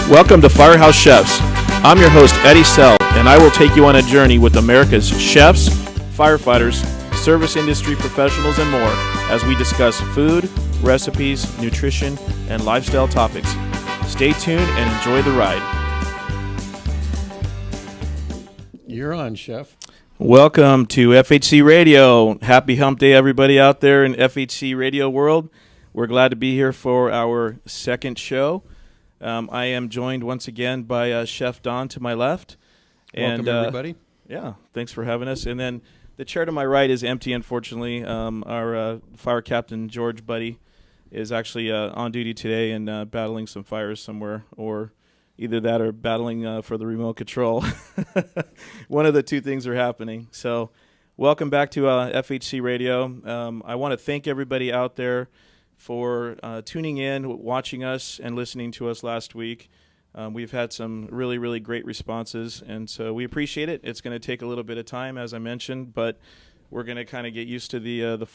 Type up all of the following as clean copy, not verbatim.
Welcome to Firehouse Chefs. I'm your host, Eddie Sell, and I will take you on a journey with America's chefs, firefighters, service industry professionals, and more as we discuss food, recipes, nutrition, and lifestyle topics. Stay tuned and enjoy the ride. You're on, Chef. Welcome to FHC Radio. Happy Hump Day, everybody out there in FHC Radio world. We're glad to be here for our second show. I am joined once again by Chef Don to my left. Welcome, everybody. Yeah, thanks for having us. And then the chair to my right is empty, unfortunately. Our fire captain, George Buddy, is actually on duty today and battling some fires somewhere, or either that or battling for the remote control. One of the two things are happening. So welcome back to FHC Radio. I want to thank everybody out there for tuning in, watching us, and listening to us last week. We've had some really, really great responses, and so we appreciate it. It's going to take a little bit of time, as I mentioned, but we're going to kind of get used to the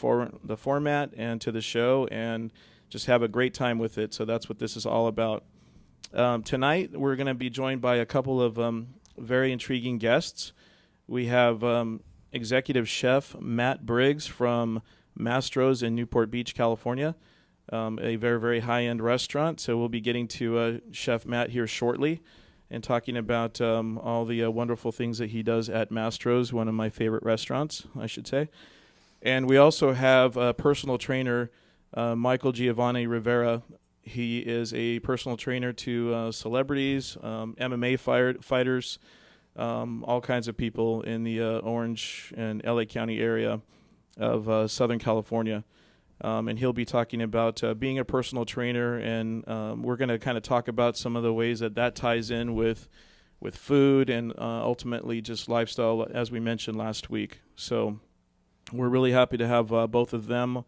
format and to the show and just have a great time with it. So that's what this is all about. Tonight, we're going to be joined by a couple of very intriguing guests. We have Executive Chef Matt Briggs from Mastro's in Newport Beach, California, a very, very high-end restaurant. So we'll be getting to Chef Matt here shortly and talking about all the wonderful things that he does at Mastro's, one of my favorite restaurants, I should say. And we also have personal trainer Michael Giovanni Rivera. He is a personal trainer to celebrities, MMA fighters, all kinds of people in the Orange and LA County area of Southern California. And he'll be talking about being a personal trainer, and we're going to kind of talk about some of the ways that ties in with food and ultimately just lifestyle, as we mentioned last week. So we're really happy to have both of them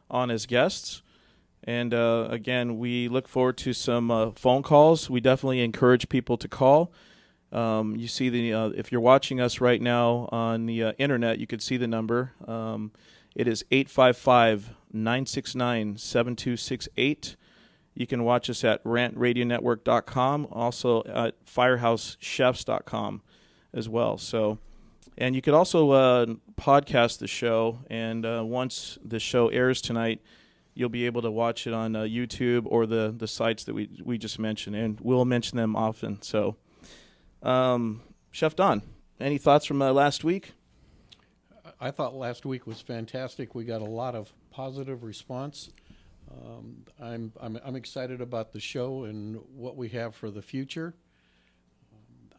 on as guests. And again, we look forward to some phone calls. We definitely encourage people to call. You see if you're watching us right now on the internet, you could see the number. It is 855-969-7268. You can watch us at rantradionetwork.com, also at firehousechefs.com as well. So, and you could also podcast the show, and once the show airs tonight, you'll be able to watch it on YouTube or the sites that we just mentioned, and we'll mention them often. So, Chef Don, any thoughts from last week? I thought last week was fantastic. We got a lot of positive response. I'm excited about the show and what we have for the future.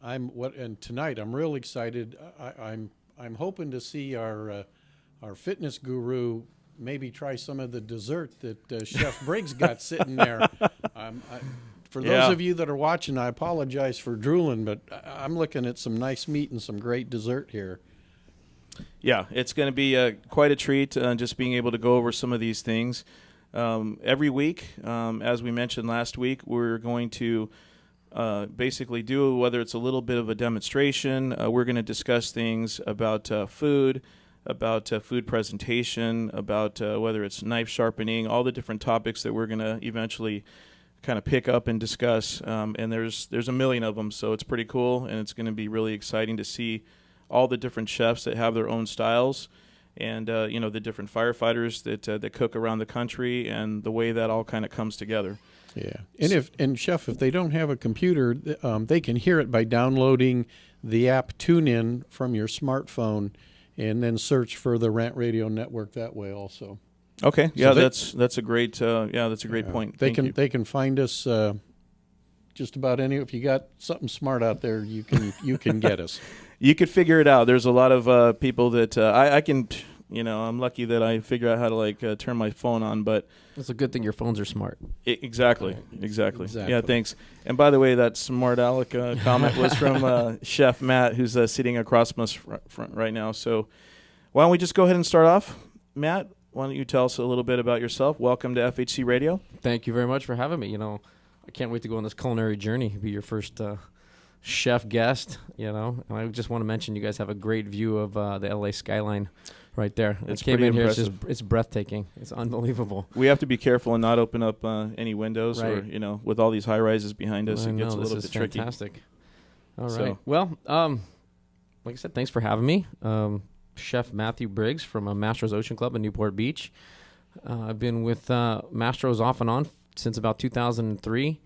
And tonight I'm real excited. I'm hoping to see our fitness guru maybe try some of the dessert that Chef Briggs got sitting there. For those of you that are watching, I apologize for drooling, but I'm looking at some nice meat and some great dessert here. Yeah, it's going to be quite a treat just being able to go over some of these things. Every week, as we mentioned last week, we're going to basically do, whether it's a little bit of a demonstration, we're going to discuss things about food, about food presentation, about whether it's knife sharpening, all the different topics that we're going to eventually kind of pick up and discuss. And there's a million of them, so it's pretty cool, and it's going to be really exciting to see all the different chefs that have their own styles, and the different firefighters that cook around the country, and the way that all kind of comes together. Yeah, and Chef, if they don't have a computer, they can hear it by downloading the app TuneIn from your smartphone, and then search for the Rant Radio Network that way also. Okay, yeah, so that's a great point. They can find us just about any. If you got something smart out there, you can get us. You could figure it out. There's a lot of people that I can, I'm lucky that I figure out how to turn my phone on, but it's a good thing your phones are smart. Exactly. Yeah, thanks. And by the way, that smart aleck comment was from Chef Matt, who's sitting across from us right now. So why don't we just go ahead and start off? Matt, why don't you tell us a little bit about yourself? Welcome to FHC Radio. Thank you very much for having me. I can't wait to go on this culinary journey, be your first chef guest, and I just want to mention you guys have a great view of the LA skyline right there. It's I came pretty in here. impressive. It's breathtaking. It's unbelievable. We have to be careful and not open up any windows, or Right. with all these high rises behind us, I it gets know, a little this bit is tricky. fantastic. All right. So- Well, like I said, thanks for having me. Chef Matthew Briggs from Mastro's Ocean Club in Newport Beach. I've been with Mastro's off and on since about 2003.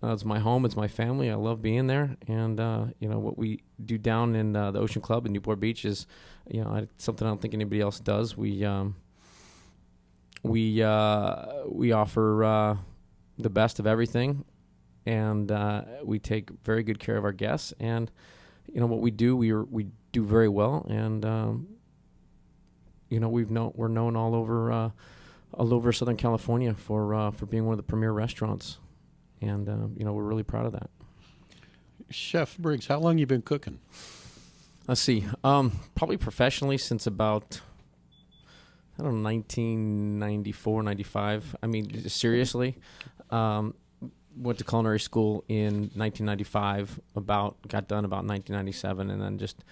It's my home. It's my family. I love being there. And, what we do down in the Ocean Club in Newport Beach is, something I don't think anybody else does. We offer the best of everything, and we take very good care of our guests. And, what we do, we do very well. And, we're known all over Southern California for being one of the premier restaurants. And, we're really proud of that. Chef Briggs, how long you been cooking? Let's see. Probably professionally since about, 1994, 95. I mean, seriously. Went to culinary school in 1995, got done about 1997, and then just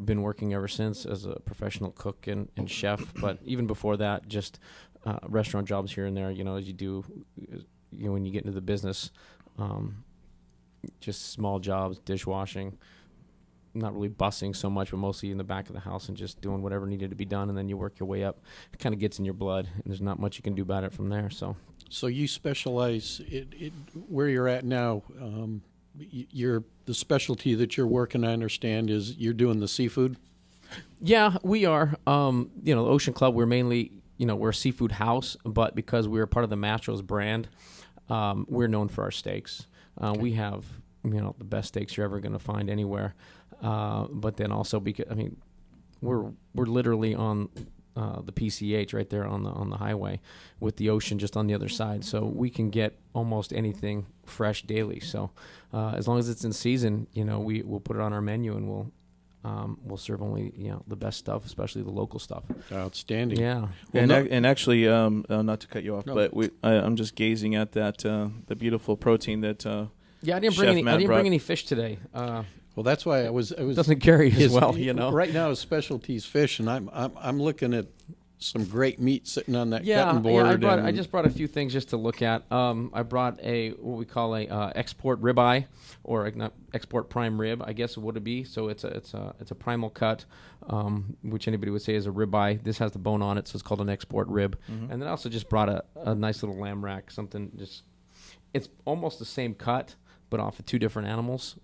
been working ever since as a professional cook and chef. But even before that, just restaurant jobs here and there, as you do, when you get into the business, just small jobs, dishwashing, not really bussing so much, but mostly in the back of the house and just doing whatever needed to be done, and then you work your way up. It kind of gets in your blood, and there's not much you can do about it from there. So you specialize where you're at now. The specialty that you're working, I understand, is you're doing the seafood. Yeah, we are. The Ocean Club, we're mainly, we're a seafood house, but because we're part of the Mastro's brand, we're known for our steaks. Okay. We have, the best steaks you're ever going to find anywhere. But then also because, we're literally on the PCH right there on the highway with the ocean just on the other side. So we can get almost anything fresh daily. So as long as it's in season, we'll put it on our menu, and we'll serve only the best stuff, especially the local stuff. Outstanding. Yeah. And actually, not to cut you off, No. but I'm just gazing at that the beautiful protein that Yeah, I didn't Chef bring Matt any brought. fish today. Well, that's why I was Doesn't carry as his- well, Right now, his specialty's fish, and I'm looking at some great meat sitting on that cutting board. I just brought a few things just to look at. I brought what we call a export ribeye, or not export prime rib, I guess would it be. So it's a primal cut, which anybody would say is a ribeye. This has the bone on it, so it's called an export rib. Mm-hmm. And then I also just brought a nice little lamb rack, something just. It's almost the same cut, but off of two different animals.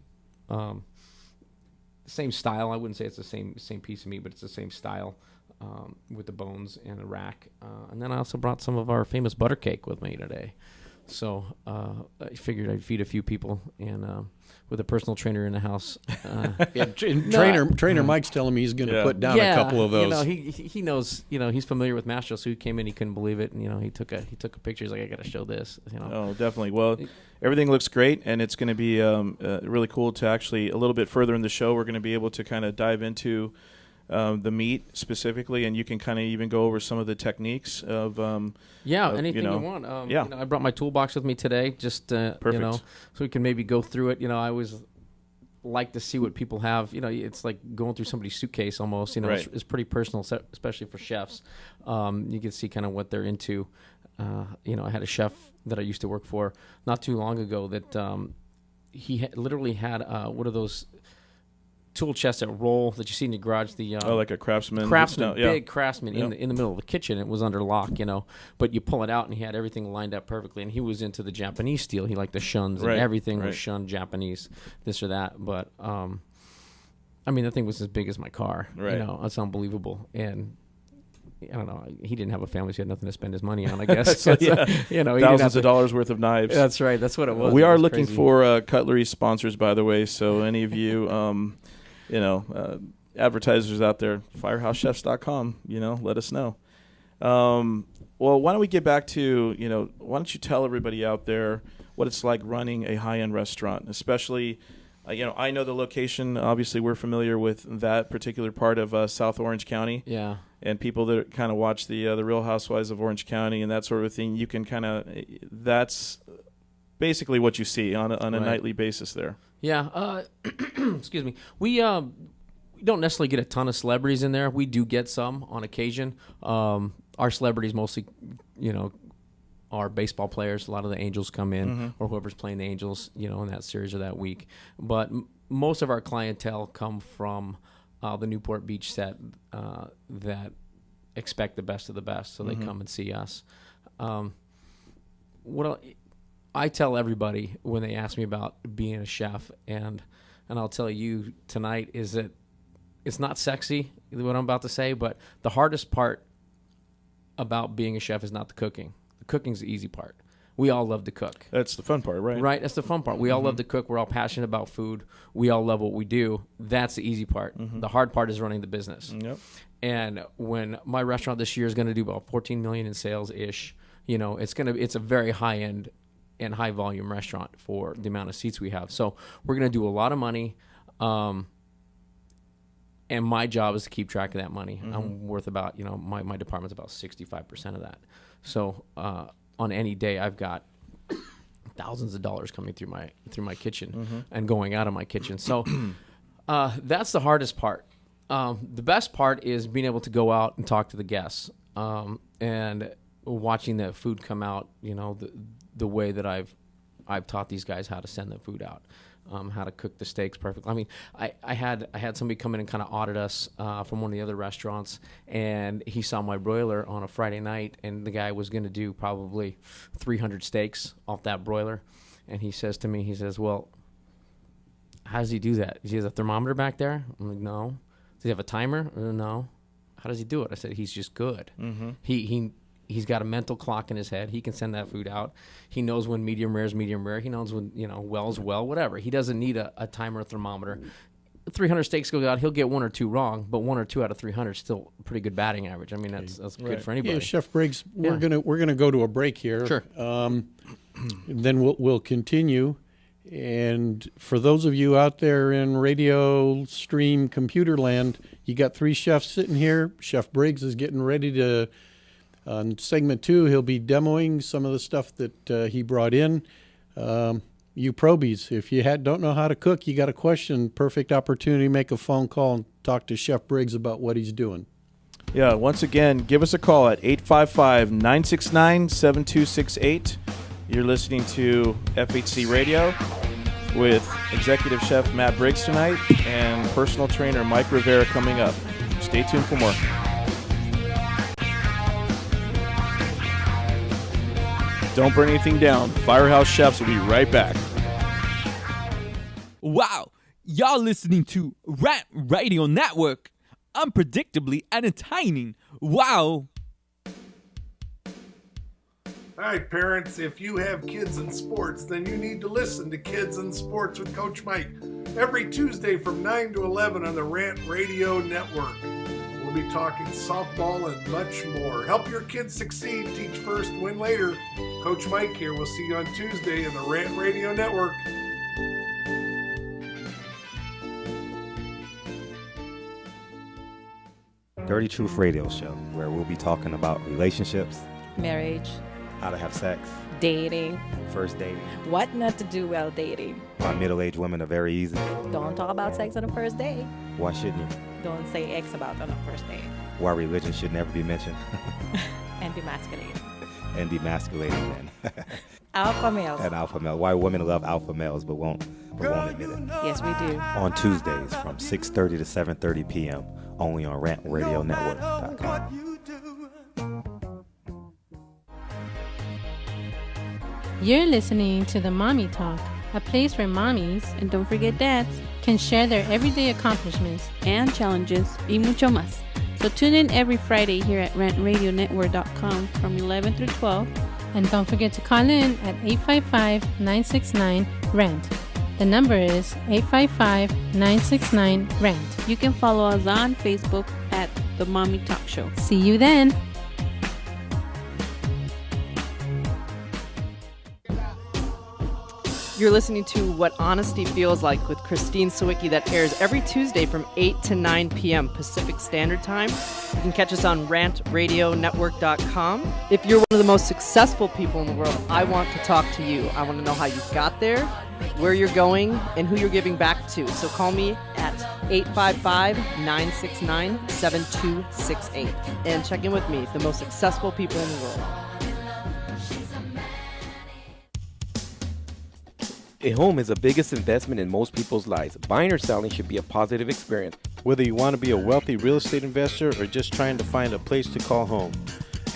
Same style. I wouldn't say it's the same piece of meat, but it's the same style with the bones and a rack. And then I also brought some of our famous butter cake with me today. So I figured I'd feed a few people, and with a personal trainer in the house. Trainer Mike's telling me he's going to put down a couple of those. He knows. He's familiar with Mastro, so he came in. He couldn't believe it, and he took a picture. He's like, I got to show this. Oh, definitely. Well, everything looks great, and it's going to be really cool to actually, a little bit further in the show, we're going to be able to kind of dive into the meat specifically, and you can kind of even go over some of the techniques of anything you want. I brought my toolbox with me today, just Perfect. so we can maybe go through it. I always like to see what people have. It's like going through somebody's suitcase almost. Right. It's pretty personal, especially for chefs. You can see kind of what they're into. I had a chef that I used to work for not too long ago that he literally had one of those tool chests that roll that you see in your garage. The like a craftsman. big craftsman in the middle of the kitchen. It was under lock, but you pull it out and he had everything lined up perfectly. And he was into the Japanese steel. He liked the shuns, and everything was shun Japanese, this or that. But the thing was as big as my car. Right. It's unbelievable. And I don't know. He didn't have a family, so he had nothing to spend his money on, I guess. So, yeah. He didn't have Thousands to- of dollars worth of knives. That's right. That's what it was. We It are was looking crazy. for cutlery sponsors, by the way. So any of you, advertisers out there, firehousechefs.com, let us know. Well, why don't we get back to, why don't you tell everybody out there what it's like running a high-end restaurant, especially, I know the location. Obviously, we're familiar with that particular part of South Orange County. Yeah. And people that kind of watch the Real Housewives of Orange County and that sort of thing, you can that's basically what you see on a nightly basis there. Yeah. Excuse me. We we don't necessarily get a ton of celebrities in there. We do get some on occasion. Our celebrities mostly, are baseball players. A lot of the Angels come in, or whoever's playing the Angels, in that series or that week. But most of our clientele come from the Newport Beach set that expect the best of the best, so they come and see us. I tell everybody when they ask me about being a chef, and I'll tell you tonight, is that it's not sexy, what I'm about to say, but the hardest part about being a chef is not the cooking. The cooking's the easy part. We all love to cook. That's the fun part, right? Right, that's the fun part. We all love to cook. We're all passionate about food. We all love what we do. That's the easy part. The hard part is running the business. Yep. And when my restaurant this year is going to do about $14 million in sales-ish, it's a very high-end and high-volume restaurant for the amount of seats we have. So we're going to do a lot of money, and my job is to keep track of that money. I'm worth about, my department's about 65% of that. So on any day, I've got thousands of dollars coming through my kitchen and going out of my kitchen. So that's the hardest part. The best part is being able to go out and talk to the guests and watching the food come out, the way that I've taught these guys how to send the food out, how to cook the steaks perfectly. I mean, I had somebody come in and kind of audit us from one of the other restaurants, and he saw my broiler on a Friday night, and the guy was going to do probably 300 steaks off that broiler. And he says to me, well, how does he do that? Does he have a thermometer back there? I'm like, no. Does he have a timer? No. How does he do it? I said, he's just good. He's got a mental clock in his head. He can send that food out. He knows when medium rare is medium rare. He knows when, well is well, whatever. He doesn't need a timer or thermometer. 300 steaks go out, he'll get 1 or 2 wrong, but 1 or 2 out of 300 is still a pretty good batting average. I mean, that's good for anybody. Yeah, Chef Briggs, we're gonna go to a break here. Sure. Then we'll continue. And for those of you out there in radio stream computer land, you got 3 chefs sitting here. Chef Briggs is getting ready to. On segment 2, he'll be demoing some of the stuff that he brought in. You probies, if you don't know how to cook, you got a question, perfect opportunity to make a phone call and talk to Chef Briggs about what he's doing. Yeah, once again, give us a call at 855-969-7268. You're listening to FHC Radio with Executive Chef Matt Briggs tonight and personal trainer Mike Rivera coming up. Stay tuned for more. Don't burn anything down. Firehouse Chefs will be right back. Wow, y'all listening to Rant Radio Network. Unpredictably entertaining. Wow. All right, parents, if you have kids in sports, then you need to listen to Kids in Sports with Coach Mike every Tuesday from 9 to 11 on the Rant Radio Network. We'll be talking softball and much more. Help your kids succeed. Teach first, win later. Coach Mike here. We'll see you on Tuesday in the Rant Radio Network. Dirty Truth Radio Show, where we'll be talking about relationships, marriage, how to have sex, dating, first dating, what not to do while dating. why middle-aged women are very easy. Don't talk about sex on the first date. Why shouldn't you? Don't say X about on the first date. Why religion should never be mentioned. And demasculate. And demasculating men. Alpha males. And alpha male. Why women love alpha males but won't admit it. Yes, we do. On Tuesdays from 6:30 to 7:30 p.m. only on RantRadioNetwork.com. You're listening to the Mommy Talk, a place where mommies, and don't forget dads, can share their everyday accomplishments and challenges y mucho más. So tune in every Friday here at RantRadioNetwork.com from 11 through 12. And don't forget to call in at 855-969-RANT. The number is 855-969-RANT. You can follow us on Facebook at The Mommy Talk Show. See you then. You're listening to What Honesty Feels Like with Christine Sawicki, that airs every Tuesday from 8 to 9 p.m. Pacific Standard Time. You can catch us on rantradionetwork.com. If you're one of the most successful people in the world, I want to talk to you. I want to know how you got there, where you're going, and who you're giving back to. So call me at 855-969-7268 and check in with me, the most successful people in the world. A home is the biggest investment in most people's lives. Buying or selling should be a positive experience. Whether you want to be a wealthy real estate investor or just trying to find a place to call home.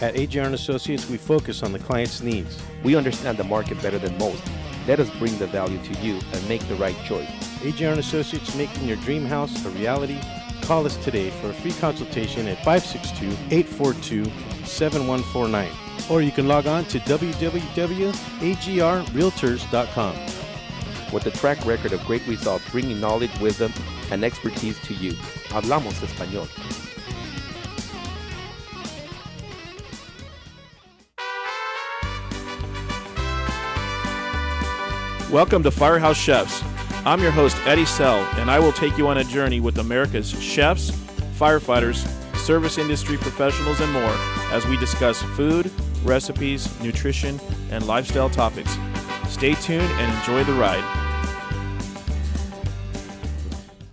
At AJR & Associates, we focus on the client's needs. We understand the market better than most. Let us bring the value to you and make the right choice. AJR & Associates, making your dream house a reality. Call us today for a free consultation at 562-842-7149. Or you can log on to www.agrrealtors.com. With a track record of great results, bringing knowledge, wisdom, and expertise to you. Hablamos español. Welcome to Firehouse Chefs. I'm your host, Eddie Sell, and I will take you on a journey with America's chefs, firefighters, service industry professionals, and more as we discuss food, recipes, nutrition, and lifestyle topics. Stay tuned and enjoy the ride.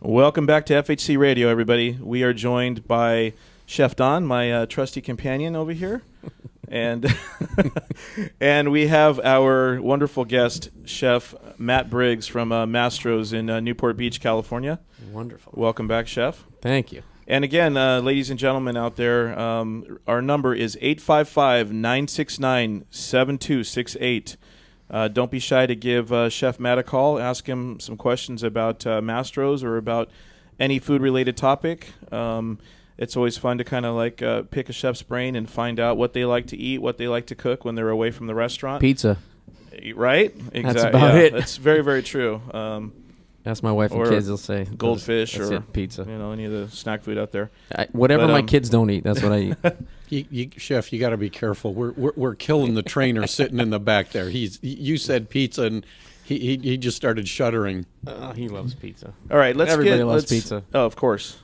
Welcome back to FHC Radio, everybody. We are joined by Chef Don, my trusty companion over here. And and we have our wonderful guest, Chef Matt Briggs from Mastro's in Newport Beach, California. Wonderful. Welcome back, Chef. Thank you. And again, ladies and gentlemen out there, our number is 855-969-7268. Don't be shy to give Chef Matt a call. Ask him some questions about Mastro's or about any food-related topic. It's always fun to kind of like pick a chef's brain and find out what they like to eat, what they like to cook when they're away from the restaurant. Pizza. Right? Exactly. That's about it. That's very, very true. Ask my wife and kids; they'll say goldfish that's or it, pizza. You know, any of the snack food out there. Whatever my kids don't eat, that's what I eat. Chef, you got to be careful. We're killing the trainer sitting in the back there. You said pizza, and he just started shuddering. He loves pizza. All right, Everybody loves pizza. Oh, of course.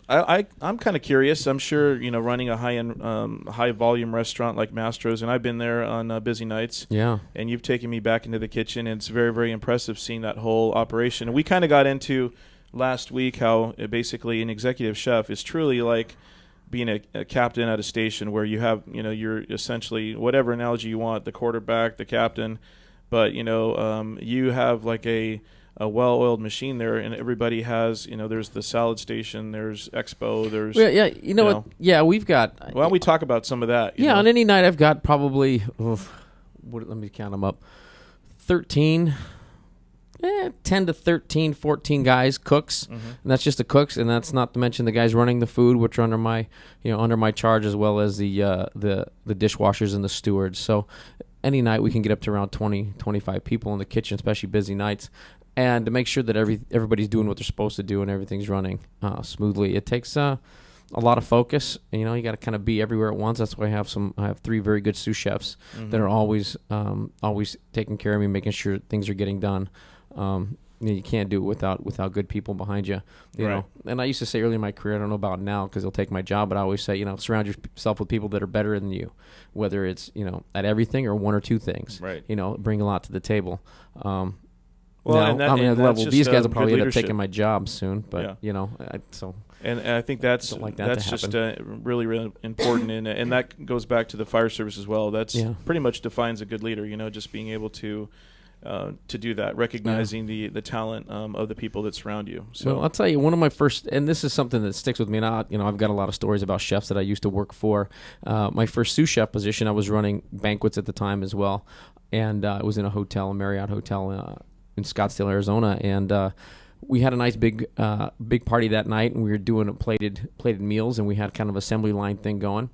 I'm kind of curious. I'm sure running a high-end, high-volume restaurant like Mastro's, and I've been there on busy nights. Yeah. And you've taken me back into the kitchen, and it's very, very impressive seeing that whole operation. And we kind of got into last week how basically an executive chef is truly like being a captain at a station where you have, you're essentially whatever analogy you want, the quarterback, the captain, but you have like a well-oiled machine there, and everybody has, there's the salad station, there's Expo, there's... What? Yeah, we've got... Why don't we talk about some of that? Yeah, on any night I've got probably, let me count them up, 10 to 13, 14 guys, cooks, and that's just the cooks, and that's not to mention the guys running the food, which are under my charge, as well as the dishwashers and the stewards. So any night we can get up to around 20, 25 people in the kitchen, especially busy nights. And to make sure that everybody's doing what they're supposed to do and everything's running smoothly, it takes a lot of focus. You got to kind of be everywhere at once. That's why I have 3 very good sous chefs that are always taking care of me, making sure things are getting done. You can't do it without good people behind you. You know. And I used to say early in my career, I don't know about now because they'll take my job, but I always say, surround yourself with people that are better than you, whether it's at everything or 1 or 2 things. Right. Bring a lot to the table. Well, these guys will probably end up leadership. taking my job soon, but And I think that's just really, really important, and that goes back to the fire service as well. That's pretty much defines a good leader. just being able to do that, recognizing the talent of the people that surround you. So well, I'll tell you, one of my first, and this is something that sticks with me. And I've got a lot of stories about chefs that I used to work for. My first sous chef position, I was running banquets at the time as well, and I was in a Marriott hotel in Scottsdale, Arizona, and we had a nice big party that night, and we were doing plated meals, and we had kind of assembly line thing going.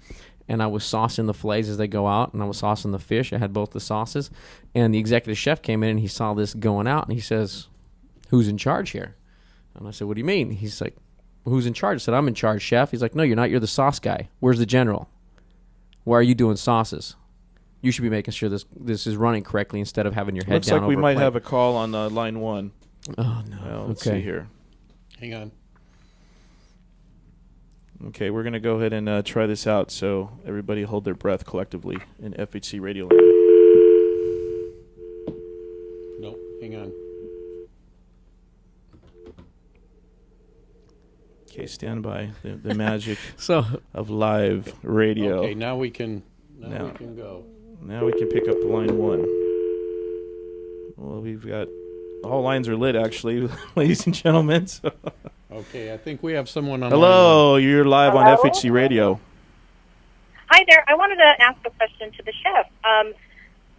And I was saucing the fillets as they go out, and I was saucing the fish. I had both the sauces, and the executive chef came in, and he saw this going out, and he says, "Who's in charge here?" And I said, "What do you mean?" He's like, "Who's in charge?" I said, "I'm in charge, chef." He's like, "No, you're not. You're the sauce guy. Where's the general? Why are you doing sauces?" You should be making sure this is running correctly instead of having your head Looks down. like we over a might plate. have a call on line 1. Oh no. Well, let's Okay. see here. Hang on. Okay, we're going to go ahead and try this out, so everybody hold their breath collectively in FHC Radio Land. No, hang on. Okay, stand by. The magic So of live radio. Okay, now we can Now. we can go. Now we can pick up the line 1. Well, we've got all lines are lit, actually, ladies and gentlemen. So. Okay, I think we have someone on. Hello, you're live on FHC Radio. Hi there. I wanted to ask a question to the chef.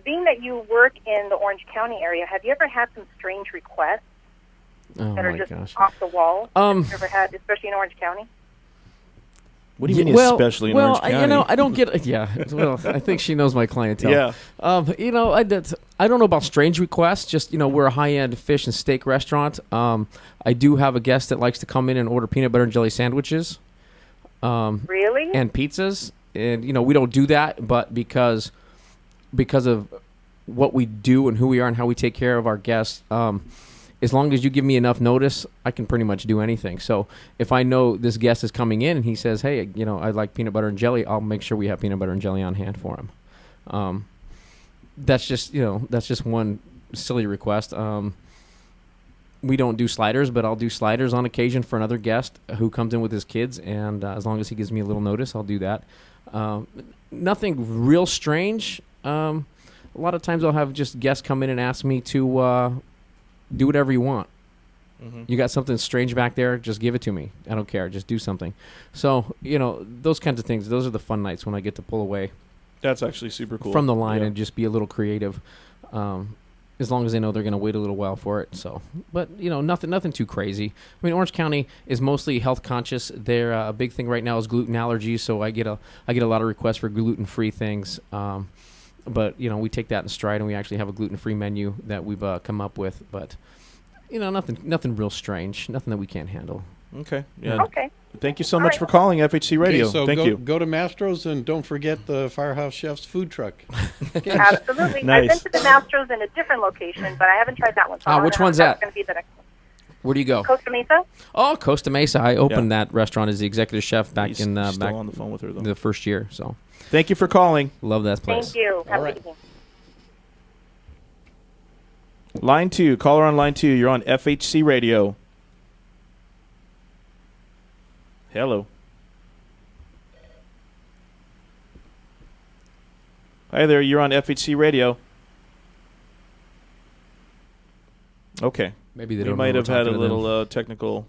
Being that you work in the Orange County area, have you ever had some strange requests that are my just gosh. off the wall? Um, Have you ever had, especially in Orange County? What do you mean, well, especially in well, Orange County? you know, I don't get. Yeah, well, I think she knows my clientele. Yeah. You know, I don't know about strange requests. Just we're a high-end fish and steak restaurant. I do have a guest that likes to come in and order peanut butter and jelly sandwiches. Really? And pizzas, and we don't do that, but because of what we do and who we are and how we take care of our guests. As long as you give me enough notice, I can pretty much do anything. So if I know this guest is coming in and he says, hey, I'd like peanut butter and jelly, I'll make sure we have peanut butter and jelly on hand for him. That's just one silly request. We don't do sliders, but I'll do sliders on occasion for another guest who comes in with his kids. And as long as he gives me a little notice, I'll do that. Nothing real strange. A lot of times I'll have just guests come in and ask me to do whatever you want. Mm-hmm. You got something strange back there, just give it to me. I don't care. Just do something. So, those kinds of things, those are the fun nights when I get to pull away. That's actually super cool. From the line Yeah. and just be a little creative. As long as they know they're going to wait a little while for it. So, but nothing too crazy. I mean, Orange County is mostly health conscious. Their a big thing right now is gluten allergies. So I get a lot of requests for gluten-free things. But we take that in stride, and we actually have a gluten-free menu that we've come up with. But nothing real strange, nothing that we can't handle. Okay. Yeah. Okay. Thank you so much for calling FHC Radio. Okay, so Thank you. Go to Mastro's and don't forget the Firehouse Chef's food truck. Absolutely. Nice. I've been to the Mastro's in a different location, but I haven't tried that one. So Which one's that? That's going to be the next one. Where do you go? Costa Mesa? Oh, Costa Mesa. I opened that restaurant as the executive chef back He's in still back on the phone with her, though. the first year. So Thank you for calling. love that place. Thank you. Have All a right. good evening. Line 2. Caller on line 2. You're on FHC Radio. Hello. Hi there. You're on FHC Radio. Okay. Maybe they We don't. might know have we're had a talking to them. little technical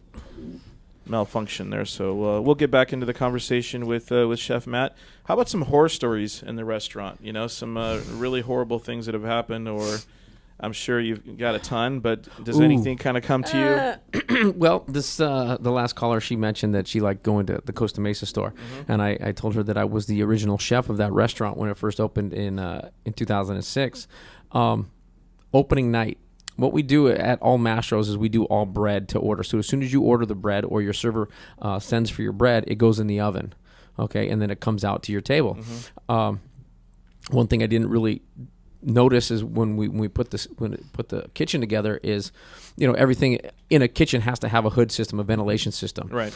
malfunction there, so we'll get back into the conversation with Chef Matt. How about some horror stories in the restaurant? Some really horrible things that have happened, or I'm sure you've got a ton, but does anything kind of come to you? Well, this the last caller, she mentioned that she liked going to the Costa Mesa store, and I told her that I was the original chef of that restaurant when it first opened in 2006. Opening night. What we do at all Mastro's is we do all bread to order. So as soon as you order the bread or your server sends for your bread, it goes in the oven, okay, and then it comes out to your table. One thing I didn't really notice is when we put the kitchen together is, everything in a kitchen has to have a hood system, a ventilation system. Right.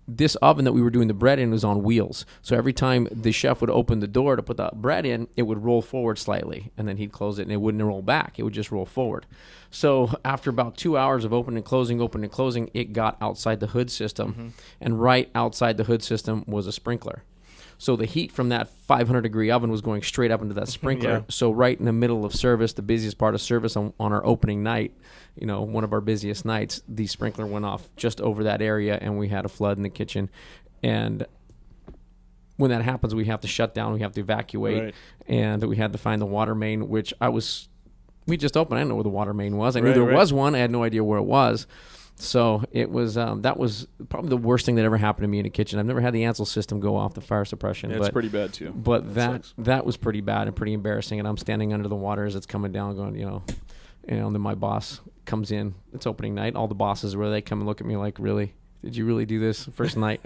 This oven that we were doing the bread in was on wheels. So every time the chef would open the door to put the bread in, it would roll forward slightly, and then he'd close it, and it wouldn't roll back. It would just roll forward. So after about 2 hours of opening and closing, it got outside the hood system, and right outside the hood system was a sprinkler. So the heat from that 500-degree oven was going straight up into that sprinkler. Yeah. So right in the middle of service, the busiest part of service on our opening night, one of our busiest nights, the sprinkler went off just over that area, and we had a flood in the kitchen. And when that happens, we have to shut down. We have to evacuate. Right. And we had to find the water main, which we just opened. I didn't know where the water main was. I knew Right, there right. was one. I had no idea where it was. So it was that was probably the worst thing that ever happened to me in a kitchen. I've never had the Ansel system go off, the fire suppression. Yeah, but it's pretty bad, too. But That that was pretty bad and pretty embarrassing. And I'm standing under the water as it's coming down, going, and then my boss comes in. It's opening night. All the bosses they come and look at me like, really? Did you really do this first night?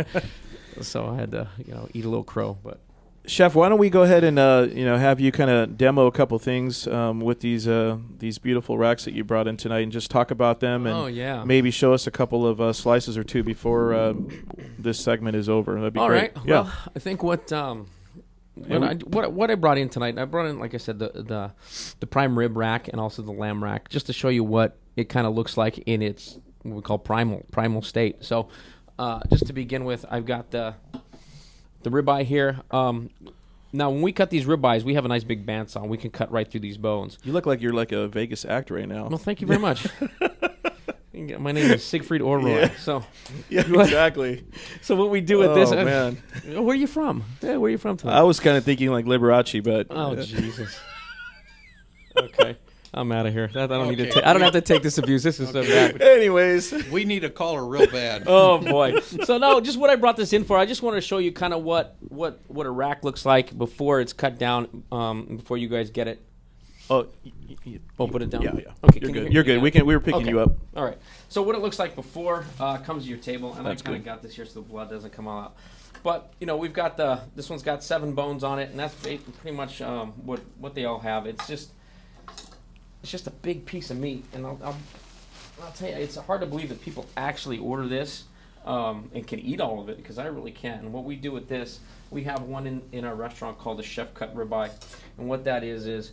So I had to eat a little crow, but. Chef, why don't we go ahead and have you kind of demo a couple things with these beautiful racks that you brought in tonight, and just talk about them, and maybe show us a couple of slices or two before this segment is over. That'd be All great. right. Well, I think what I brought in tonight, I brought in, like I said, the prime rib rack and also the lamb rack, just to show you what it kind of looks like in its what we call primal state. So, just to begin with, I've got the ribeye here. Now, when we cut these ribeyes, we have a nice big bandsaw. We can cut right through these bones. You look like you're like a Vegas actor right now. Well, thank you very much. My name is Siegfried Orroy. Yeah. So, exactly. So what we do with this? Oh man, where are you from? Yeah, where are you from tonight? I was kind of thinking like Liberace, but Jesus. Okay. I'm out of here. I don't need to. I don't have to take this abuse. This is so bad. Anyways, we need a caller real bad. Oh boy. So no, just what I brought this in for. I just want to show you kind of what a rack looks like before it's cut down. Before you guys get it. Oh, put it down. Yeah. Okay, you're good. You're good. We were picking you up. All right. So what it looks like before comes to your table, and I kind of got this here so the blood doesn't come all out. But we've got this one's got 7 bones on it, and that's pretty much what they all have. It's just a big piece of meat, and I'll tell you, it's hard to believe that people actually order this and can eat all of it, because I really can't. And what we do with this, we have one in our restaurant called the Chef Cut Ribeye, and what that is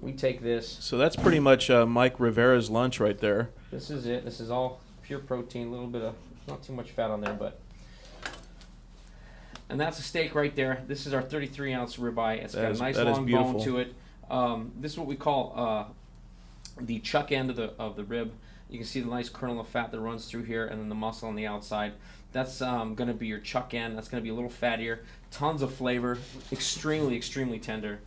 we take this. So that's pretty much Mike Rivera's lunch right there. This is it. This is all pure protein, a little bit of, not too much fat on there, but. And that's a steak right there. This is our 33-ounce ribeye. It's got a nice long bone to it. This is what we call the chuck end of the rib. You can see the nice kernel of fat that runs through here, and then the muscle on the outside. That's going to be your chuck end. That's going to be a little fattier, tons of flavor, extremely, extremely tender,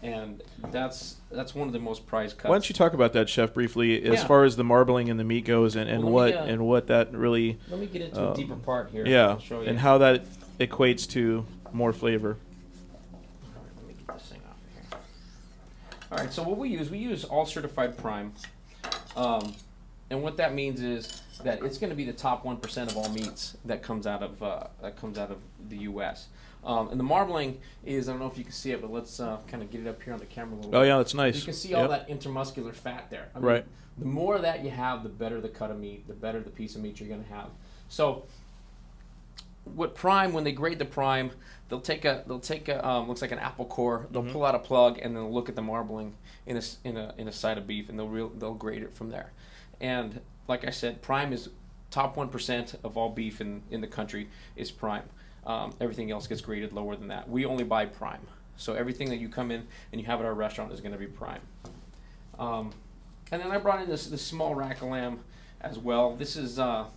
and that's one of the most prized cuts. Why don't you talk about that, Chef, briefly, as far as the marbling and the meat goes, and what that really. Let me get into a deeper part here. Yeah, I'll show you. and how that equates to more flavor. All right, let me get this thing off of here. All right, so what we use all certified prime, and what that means is that it's going to be the top 1% of all meats that comes out of the U.S. And the marbling is, I don't know if you can see it, but let's kind of get it up here on the camera a little bit. Oh yeah, that's nice. You can see all that intermuscular fat there. I mean, right. The more that you have, the better the cut of meat, the better the piece of meat you're going to have. So, what prime, when they grade the prime, they'll take a looks like an apple core. They'll pull out a plug and they'll look at the marbling in a side of beef, and they'll grade it from there. And like I said, prime is top 1% of all beef in the country is prime. Everything else gets graded lower than that. We only buy prime, so everything that you come in and you have at our restaurant is going to be prime. And then I brought in this small rack of lamb as well. This is an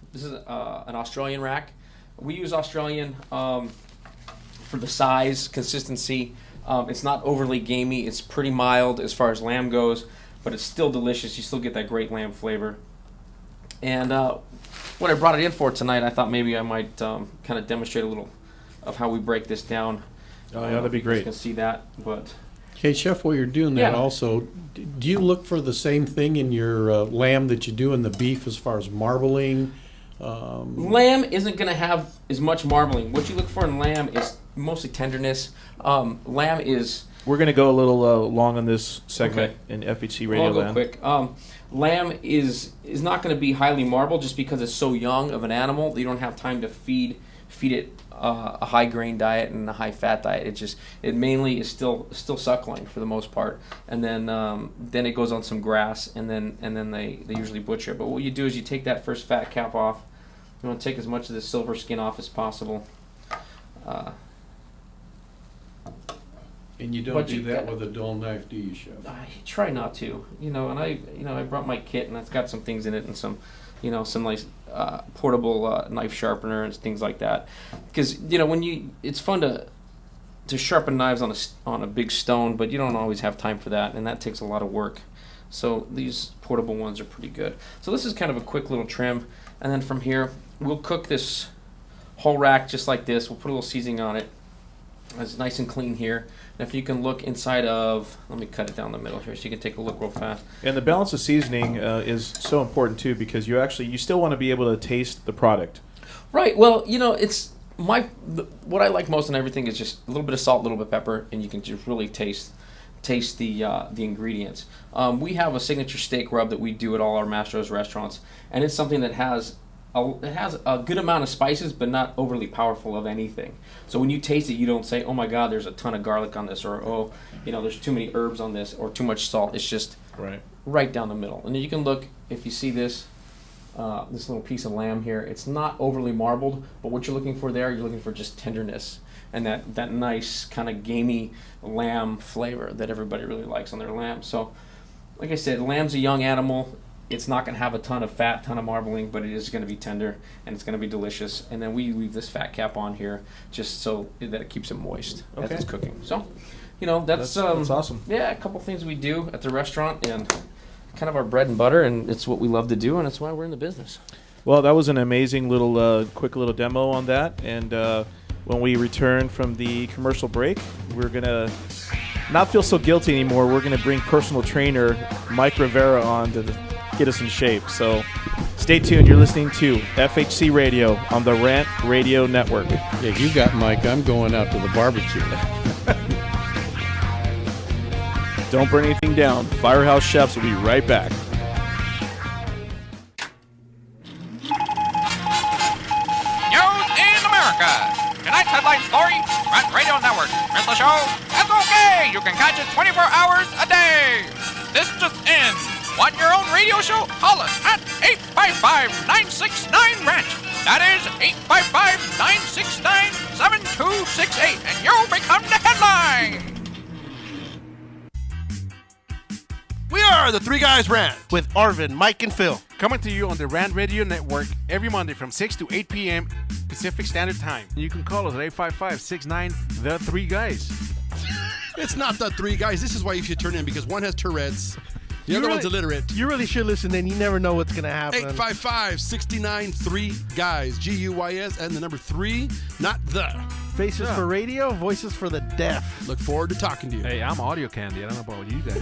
Australian rack. We use Australian for the size, consistency. It's not overly gamey. It's pretty mild as far as lamb goes, but it's still delicious. You still get that great lamb flavor. And what I brought it in for tonight, I thought maybe I might kind of demonstrate a little of how we break this down. Oh yeah, that'd be great. You can see that, but. Okay, Chef, while you're doing that also, do you look for the same thing in your lamb that you do in the beef as far as marbling? Lamb isn't going to have as much marbling. What you look for in lamb is mostly tenderness. Lamb is... We're going to go a little long on this segment in FHC Radio I'll go quick. Lamb is not going to be highly marbled just because it's so young of an animal. You don't have time to feed it a high grain diet and a high fat diet. It mainly is still suckling for the most part, and then it goes on some grass, and then they usually butcher it. But what you do is you take that first fat cap off. You want to take as much of the silver skin off as possible. And you don't do that with a dull knife, do you, Chef? I try not to, and I brought my kit, and it's got some things in it, and some nice portable knife sharpener and things like that. Because it's fun to sharpen knives on a big stone, but you don't always have time for that, and that takes a lot of work. So these portable ones are pretty good. So this is kind of a quick little trim, and then from here we'll cook this whole rack just like this. We'll put a little seasoning on it. It's nice and clean here. And if you can look inside of, let me cut it down the middle here so you can take a look real fast. And the balance of seasoning is so important too, because you still want to be able to taste the product. Right. Well, it's What I like most in everything is just a little bit of salt, a little bit of pepper, and you can just really taste the ingredients. We have a signature steak rub that we do at all our Mastro's restaurants, and it's something that has a good amount of spices, but not overly powerful of anything. So when you taste it, you don't say, "Oh my God, there's a ton of garlic on this," or "Oh, there's too many herbs on this," or too much salt. It's just right down the middle. And you can look, if you see this little piece of lamb here, it's not overly marbled, but what you're looking for there, you're looking for just tenderness and that nice kind of gamey lamb flavor that everybody really likes on their lamb. So, like I said, lamb's a young animal. It's not going to have a ton of fat, ton of marbling, but it is going to be tender and it's going to be delicious. And then we leave this fat cap on here just so that it keeps it moist as it's cooking. So, that's awesome. Yeah, a couple things we do at the restaurant and kind of our bread and butter, and it's what we love to do, and it's why we're in the business. Well, that was an amazing quick little demo on that. And when we return from the commercial break, we're going to not feel so guilty anymore. We're going to bring personal trainer Mike Rivera on to get us in shape. So stay tuned. You're listening to FHC Radio on the Rant Radio Network. Yeah, you got Mike. I'm going out to the barbecue. Don't burn anything down. Firehouse Chefs will be right back. News in America. Tonight's headline story, Rant Radio Network. Miss the show? That's okay. You can catch it 24 hours a day. This just in. Want your own radio show? Call us at 855-969-RANT. That is 855-969-7268. And you'll become the headline. We are the Three Guys Rant with Arvin, Mike, and Phil. Coming to you on the Rant Radio Network every Monday from 6 to 8 p.m. Pacific Standard Time. You can call us at 855-69-THE3GUYS. It's not the Three Guys. This is why you should turn in, because one has Tourette's. The other one's illiterate. You really should listen in. You never know what's going to happen. 855-69-3-GUYS. G-U-Y-S and the number 3, not the. Faces for radio, voices for the deaf. Look forward to talking to you. Hey, I'm audio candy. I don't know about you guys.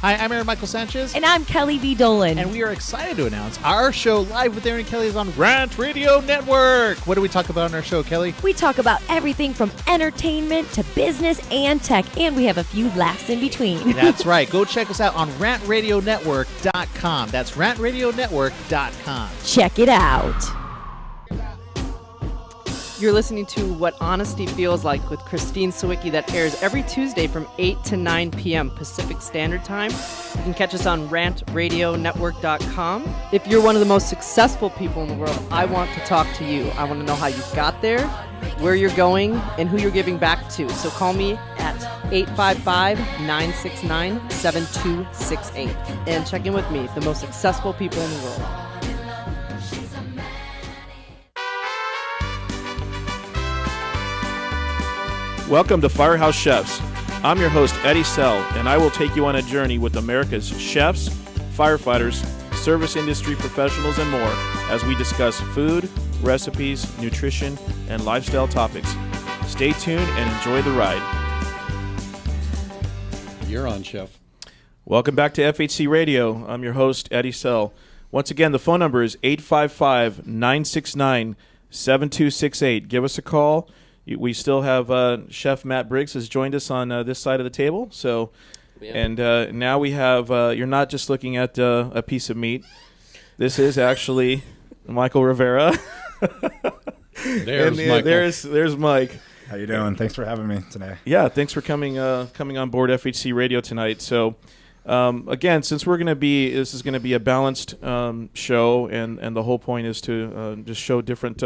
Hi, I'm Aaron Michael Sanchez. And I'm Kelly V. Dolan. And we are excited to announce our show Live with Aaron and Kelly is on Rant Radio Network. What do we talk about on our show, Kelly? We talk about everything from entertainment to business and tech, and we have a few laughs in between. That's right. Go check us out on rantradionetwork.com. That's rantradionetwork.com. Check it out. You're listening to What Honesty Feels Like with Christine Sawicki, that airs every Tuesday from 8 to 9 p.m. Pacific Standard Time. You can catch us on rantradionetwork.com. If you're one of the most successful people in the world, I want to talk to you. I want to know how you got there, where you're going, and who you're giving back to. So call me at 855-969-7268 and check in with me, the most successful people in the world. Welcome to Firehouse Chefs. I'm your host, Eddie Sell, and I will take you on a journey with America's chefs, firefighters, service industry professionals, and more as we discuss food, recipes, nutrition, and lifestyle topics. Stay tuned and enjoy the ride. You're on, Chef. Welcome back to FHC Radio. I'm your host, Eddie Sell. Once again, the phone number is 855-969-7268. Give us a call. We still have Chef Matt Briggs has joined us on this side of the table. So, and now we have you're not just looking at a piece of meat. This is actually Michael Rivera. There's Michael. There's Mike. How you doing? Thanks for having me today. Yeah, thanks for coming on board FHC Radio tonight. So, again, since this is going to be a balanced show, and the whole point is to just show different.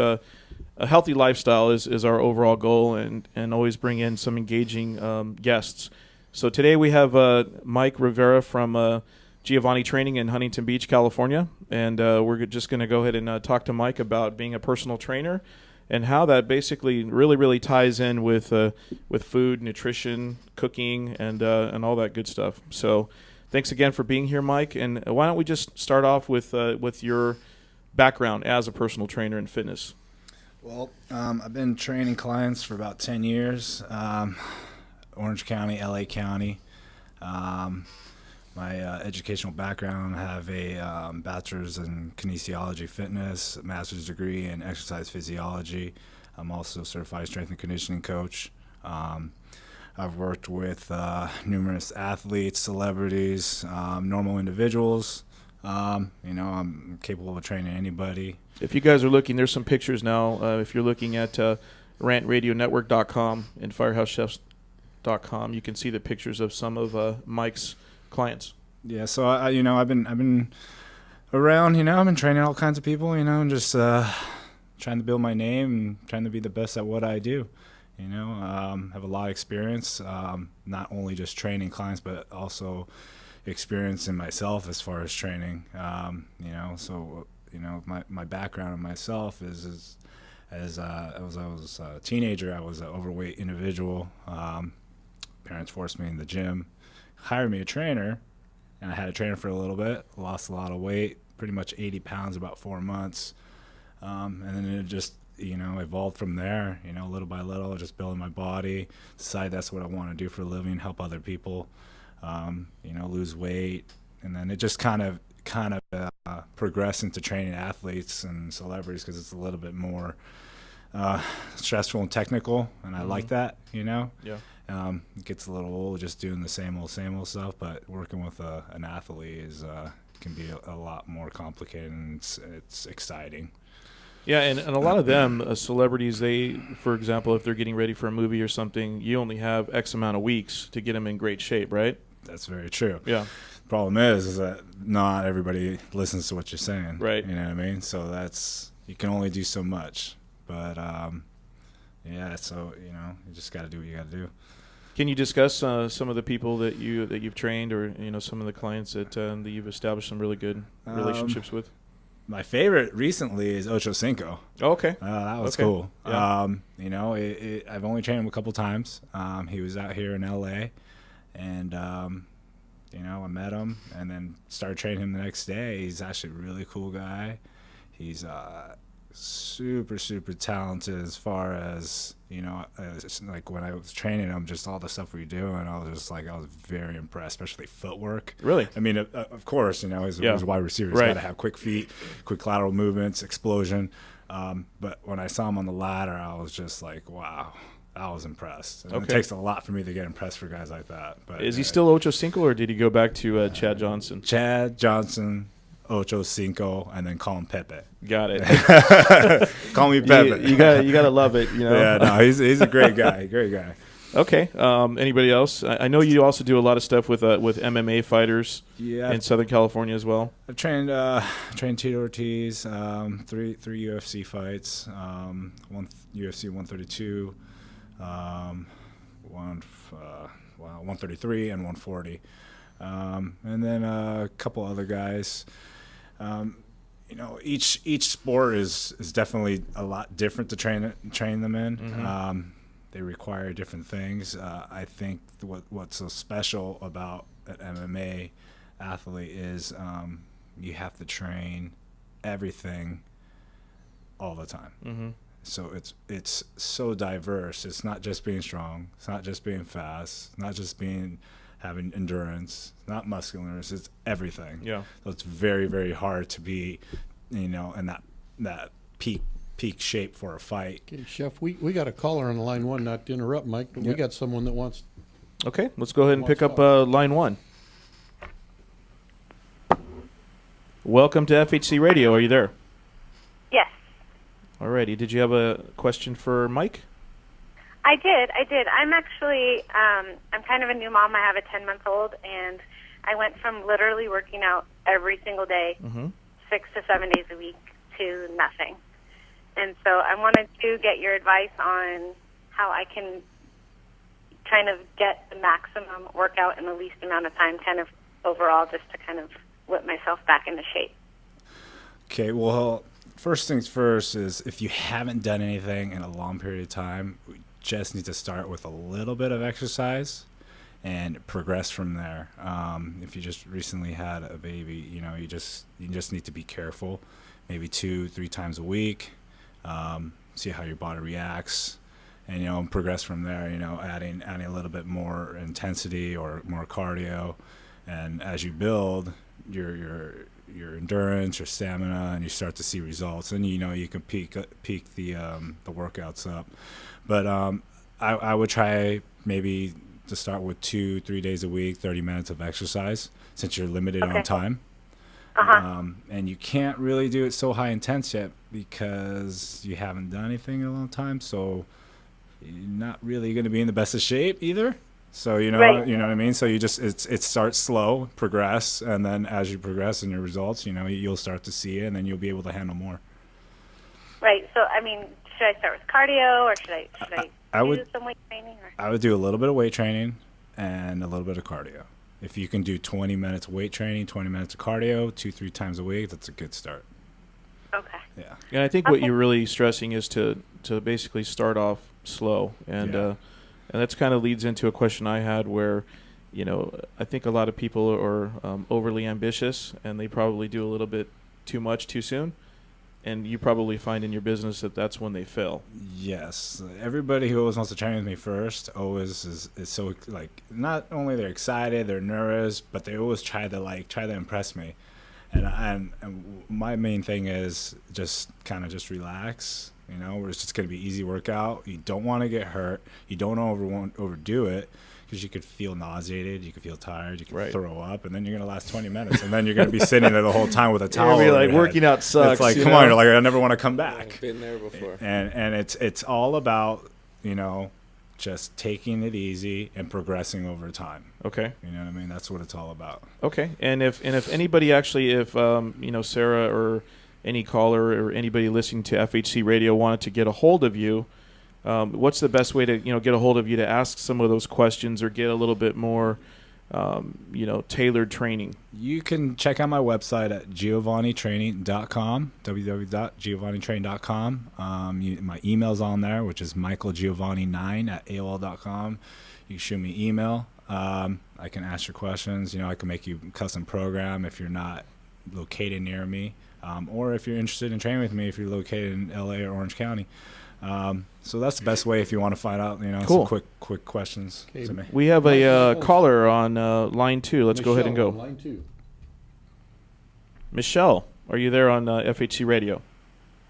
A healthy lifestyle is our overall goal, and always bring in some engaging guests. So today we have Mike Rivera from Giovanni Training in Huntington Beach, California, and we're just going to go ahead and talk to Mike about being a personal trainer and how that basically really ties in with food, nutrition, cooking, and all that good stuff. So thanks again for being here, Mike. And why don't we just start off with your background as a personal trainer in fitness? Well, I've been training clients for about 10 years, Orange County, LA County. my educational background, I have a bachelor's in kinesiology fitness, a master's degree in exercise physiology. I'm also a certified strength and conditioning coach. I've worked with numerous athletes, celebrities, normal individuals. I'm capable of training anybody. If you guys are looking, there's some pictures now. If you're looking at rantradionetwork.com and firehouseChefs.com, you can see the pictures of some of Mike's clients. Yeah, so I've been around. I've been training all kinds of people. And just trying to build my name and trying to be the best at what I do. Have a lot of experience, not only just training clients, but also experience in myself as far as training. My background in myself is as I was a teenager, I was an overweight individual. Parents forced me in the gym, hired me a trainer, and I had a trainer for a little bit, lost a lot of weight, pretty much 80 pounds, about 4 months. And then it just, evolved from there, little by little, just building my body, decide that's what I want to do for a living, help other people, lose weight. And then it just kind of progressed into training athletes and celebrities because it's a little bit more stressful and technical, and I like that, Yeah. It gets a little old just doing the same old stuff, but working with an athlete can be a lot more complicated, and it's exciting. Yeah, and a lot of them, celebrities, they, for example, if they're getting ready for a movie or something, you only have X amount of weeks to get them in great shape, right? That's very true. Yeah. Problem is that not everybody listens to what you're saying. Right. You know what I mean? So you can only do so much. But, so, you just got to do what you got to do. Can you discuss some of the people that you've trained, or some of the clients that you've established some really good relationships with? My favorite recently is Ocho Cinco. Oh, okay. That was okay. cool. Yeah. I've only trained him a couple times. He was out here in L.A., and, I met him and then started training him the next day. He's actually a really cool guy. He's super, super talented as far as, like when I was training him, just all the stuff we were doing, I was very impressed, especially footwork. Really? I mean, of course, he's a wide receiver. He's got to have quick feet, quick lateral movements, explosion. But when I saw him on the ladder, I was just like, wow. I was impressed. And It takes a lot for me to get impressed for guys like that. But is he still Ocho Cinco, or did he go back to Chad Johnson? Chad Johnson, Ocho Cinco, and then call him Pepe. Got it. Call me Pepe. You gotta love it. Yeah, no, he's a great guy. Great guy. Okay. Anybody else? I know you also do a lot of stuff with MMA fighters. Yeah. In Southern California as well. I've trained Tito Ortiz, three UFC fights, one UFC 132. 133 and 140, and then a couple other guys. Each sport is definitely a lot different to train them in. Mm-hmm. They require different things. I think what's so special about an MMA athlete is you have to train everything all the time. Mm-hmm. So it's so diverse. It's not just being strong. It's not just being fast. It's not just having endurance. It's not muscularness. It's everything. Yeah. So it's very, very hard to be, in that peak shape for a fight. Okay, Chef, we got a caller on line one. Not to interrupt, Mike, but we got someone that wants. Okay, let's go ahead and pick up line one. Welcome to FHC Radio. Are you there? Yes. Alrighty. Did you have a question for Mike? I did. I'm actually, I'm kind of a new mom. I have a 10-month-old, and I went from literally working out every single day, 6 to 7 days a week, to nothing. And so I wanted to get your advice on how I can kind of get the maximum workout in the least amount of time, kind of overall, just to kind of whip myself back into shape. Okay, well, first things first is if you haven't done anything in a long period of time, we just need to start with a little bit of exercise and progress from there. If you just recently had a baby, you just need to be careful. Maybe 2-3 times a week. See how your body reacts, and progress from there. Adding a little bit more intensity or more cardio, And as you build your endurance, your stamina, and you start to see results, and you can peak the workouts up. But I would try maybe to start with 2-3 days a week, 30 minutes of exercise, since you're limited on time. And you can't really do it so high intense yet because you haven't done anything in a long time, so you're not really going to be in the best of shape either. So you know what I mean. So you just it starts slow, progress, and then as you progress in your results, you'll start to see it, and then you'll be able to handle more. Right. So I mean, should I start with cardio, or should I do some weight training? Or? I would do a little bit of weight training and a little bit of cardio. If you can do 20 minutes of weight training, 20 minutes of cardio, 2-3 times a week, that's a good start. Okay. Yeah. And I think what you're really stressing is to basically start off slow, and that's kind of leads into a question I had where, I think a lot of people are overly ambitious, and they probably do a little bit too much too soon. And you probably find in your business that that's when they fail. Yes. Everybody who always wants to train with me first always is so, like, not only they're excited, they're nervous, but they always try to impress me. And my main thing is just relax. Where it's just going to be easy workout. You don't want to get hurt. You don't overdo it, because you could feel nauseated, you could feel tired, you could throw up, and then you're going to last 20 minutes, and then you're going to be sitting there the whole time with a towel. You're like, working out sucks. It's like, come on, you're like, I never want to come back. I've been there before. And it's all about, just taking it easy and progressing over time. Okay. You know what I mean? That's what it's all about. Okay. And if anybody actually, if Sarah or any caller or anybody listening to FHC Radio wanted to get a hold of you, what's the best way to get a hold of you to ask some of those questions or get a little bit more tailored training? You can check out my website at giovannitraining.com, www.giovannitraining.com. My email's on there, which is michaelgiovanni9@aol.com. You can shoot me email. I can ask your questions. I can make you a custom program if you're not located near me, or if you're interested in training with me if you're located in LA or Orange County. So that's the best way if you want to find out, Cool. some quick questions to me. We have a caller on line 2. Let's go ahead and go. Line 2. Michelle, are you there on FHC Radio?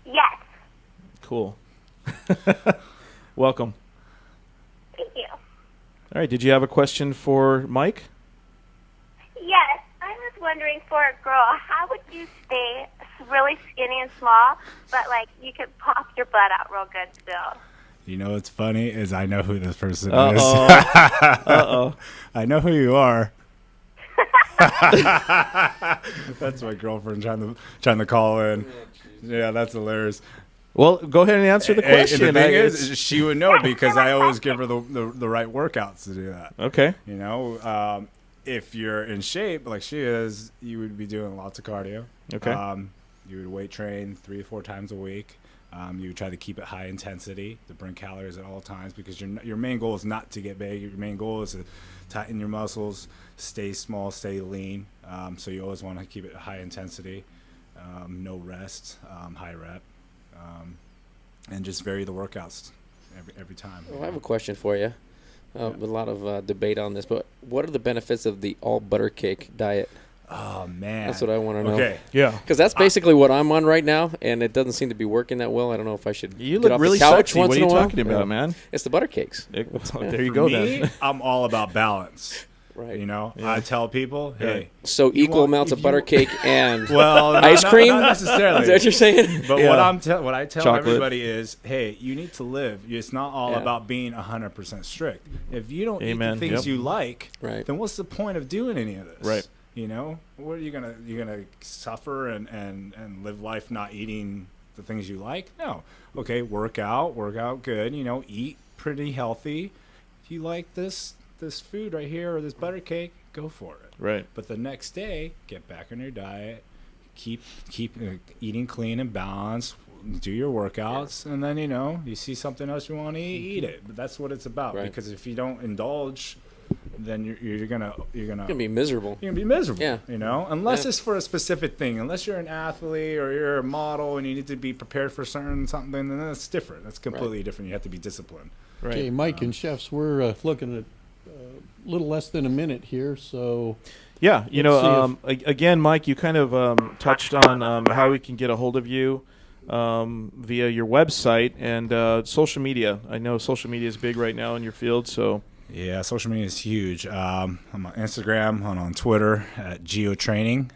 Yes. Cool. Welcome. Thank you. All right. Did you have a question for Mike? Yes. I was wondering, for a girl, how would you stay really skinny and small, but you could pop your butt out real good still? What's funny is I know who this person is. Uh-oh. I know who you are. That's my girlfriend trying to call in. Yeah, that's hilarious. Well, go ahead and answer the question. And the thing is, she would know because I always give her the right workouts to do that. Okay. If you're in shape like she is, you would be doing lots of cardio. Okay. You would weight train 3 to 4 times a week. You would try to keep it high intensity to burn calories at all times, because your main goal is not to get big. Your main goal is to tighten your muscles, stay small, stay lean. So you always want to keep it high intensity, no rest, high rep, and just vary the workouts every time. Well, I have a question for you. A lot of debate on this, but what are the benefits of the all butter cake diet? Oh, man. That's what I want to know. Okay. Yeah. Because that's basically what I'm on right now, and it doesn't seem to be working that well. I don't know if I should You get look off really the couch sexy. once What are in you a while. talking about, man? It's the butter cakes. There For you go, me, then. I'm all about balance. Right. I tell people, hey. So equal amounts of butter cake and well, ice cream? Not necessarily. Is that what you're saying? But Yeah. what I tell Chocolate. everybody is, hey, you need to live. It's not all Yeah. about being 100% strict. If you don't Amen. eat the things Yep. you like, Right. then what's the point of doing any of this? Right. What are you gonna suffer and live life not eating the things you like? No. Okay, work out good. Eat pretty healthy. If you like this food right here or this butter cake, go for it. Right. But the next day, get back on your diet. Keep eating clean and balanced. Do your workouts, and then you see something else you want to eat it. But that's what it's about. Right. Because if you don't indulge, then you're gonna be miserable. You're gonna be miserable. Yeah. Unless Yeah. it's for a specific thing. Unless you're an athlete or you're a model and you need to be prepared for something, then that's different. That's completely different. You have to be disciplined. Right. Okay, Mike and chefs, we're looking at little less than a minute here, so Yeah, you let's know, see again, Mike, you kind of touched on how we can get a hold of you via your website and social media. I know social media is big right now in your field, so. Yeah, social media is huge. I'm on Instagram, on Twitter at GeoTraining.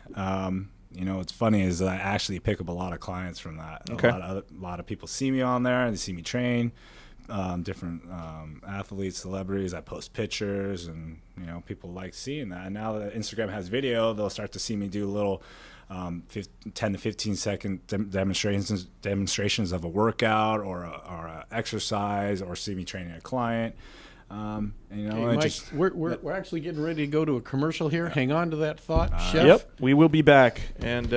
You know, what's funny is that I actually pick up a lot of clients from that. Okay. A lot of people see me on there. They see me train different athletes, celebrities. I post pictures, and you know, people like seeing that. And now that Instagram has video, they'll start to see me do little 10 to 15 second demonstrations of a workout or a exercise, or see me training a client. And, you know, Okay, Mike, just, we're actually getting ready to go to a commercial here. Hang on to that thought, Chef. Yep, we will be back, and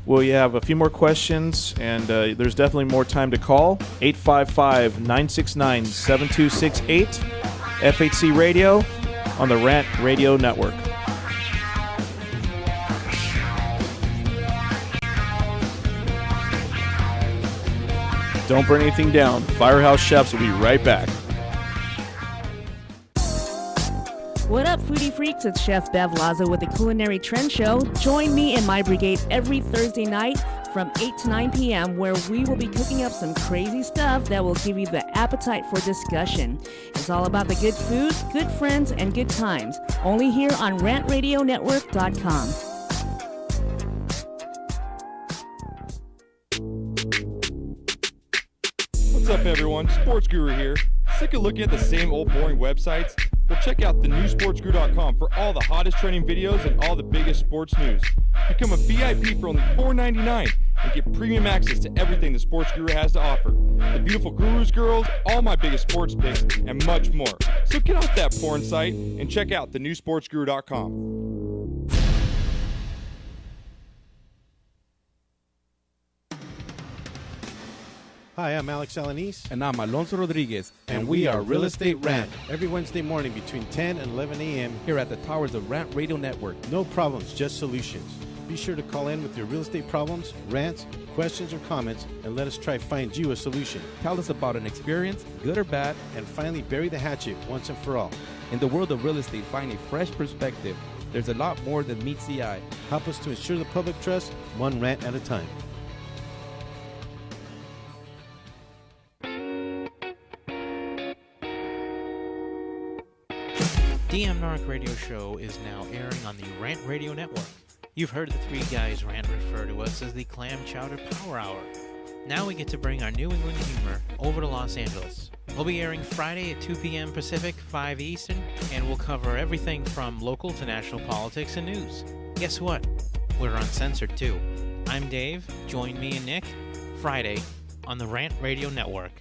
we'll have a few more questions, and there's definitely more time to call. 855-969-7268, FHC Radio on the Rant Radio Network. Don't burn anything down. Firehouse Chefs will be right back. What up, foodie freaks? It's Chef Bev Lazo with the Culinary Trend Show. Join me and my brigade every Thursday night from 8 to 9 p.m. where we will be cooking up some crazy stuff that will give you the appetite for discussion. It's all about the good food, good friends, and good times. Only here on RantRadioNetwork.com. What's up, everyone? Sports Guru here. Sick of looking at the same old boring websites? Well, check out thenewsportsguru.com for all the hottest training videos and all the biggest sports news. Become a VIP for only $4.99 and get premium access to everything the Sports Guru has to offer. The beautiful gurus girls, all my biggest sports picks, and much more. So get off that porn site and check out thenewsportsguru.com. Hi, I'm Alex Alanis. And I'm Alonso Rodriguez. And we are Real Estate Rant. Every Wednesday morning between 10 and 11 a.m. here at the towers of Rant Radio Network. No problems, just solutions. Be sure to call in with your real estate problems, rants, questions, or comments, and let us try find you a solution. Tell us about an experience, good or bad, and finally bury the hatchet once and for all. In the world of real estate, find a fresh perspective. There's a lot more than meets the eye. Help us to ensure the public trust, one rant at a time. DM Narc Radio Show is now airing on the Rant Radio Network. You've heard the three guys Rant refer to us as the Clam Chowder Power Hour. Now we get to bring our New England humor over to Los Angeles. We'll be airing Friday at 2 p.m. Pacific, 5 Eastern, and we'll cover everything from local to national politics and news. Guess what? We're uncensored too. I'm Dave. Join me and Nick Friday on the Rant Radio Network.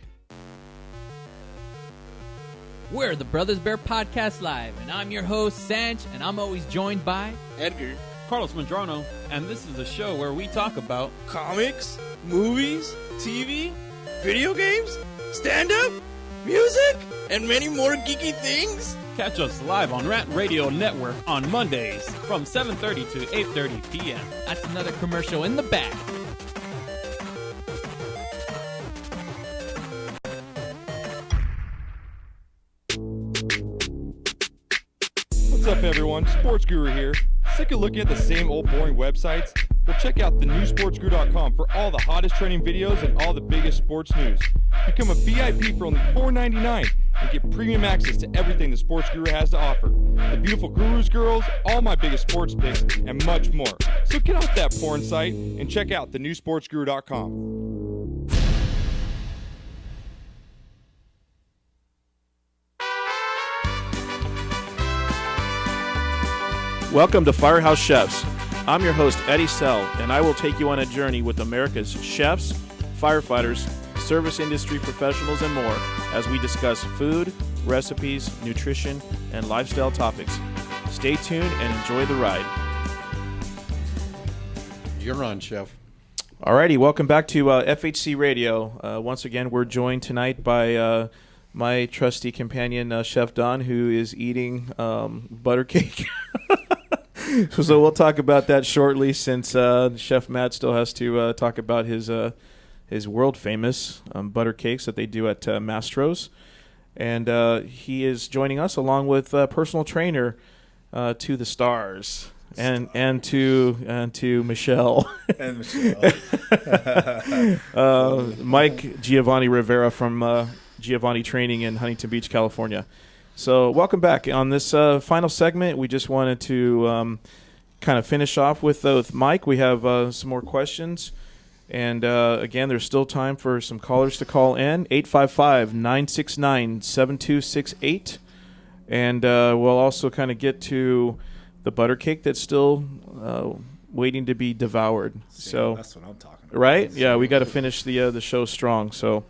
We're the Brothers Bear Podcast Live, and I'm your host, Sanch, and I'm always joined by Edgar, Carlos Mandrano, and this is a show where we talk about comics, movies, TV, video games, stand-up, music, and many more geeky things. Catch us live on Rant Radio Network on Mondays from 7:30 to 8:30 p.m. That's another commercial in the back. What's up, everyone? Sports Guru here. Sick of looking at the same old boring websites? Well, check out thenewsportsguru.com for all the hottest training videos and all the biggest sports news. Become a VIP for only $4.99 and get premium access to everything the Sports Guru has to offer. The beautiful gurus girls, all my biggest sports picks, and much more. So get off that porn site and check out thenewsportsguru.com. Welcome to Firehouse Chefs. I'm your host, Eddie Sell, and I will take you on a journey with America's chefs, firefighters, service industry professionals, and more as we discuss food, recipes, nutrition, and lifestyle topics. Stay tuned and enjoy the ride. You're on, Chef. Alrighty, welcome back to FHC Radio. Once again, we're joined tonight by my trusty companion, Chef Don, who is eating butter cake. So we'll talk about that shortly, since Chef Matt still has to talk about his world famous butter cakes that they do at Mastro's. And he is joining us along with personal trainer to the stars. And to Michelle. And Michelle. Mike Giovanni Rivera from Giovanni Training in Huntington Beach, California. So welcome back. On this final segment, we just wanted to kind of finish off with Mike. We have some more questions. And again, there's still time for some callers to call in. 855-969-7268. And we'll also kind of get to the butter cake that's still waiting to be devoured. So that's what I'm talking about. Right? Yeah, we got to finish the show strong. So,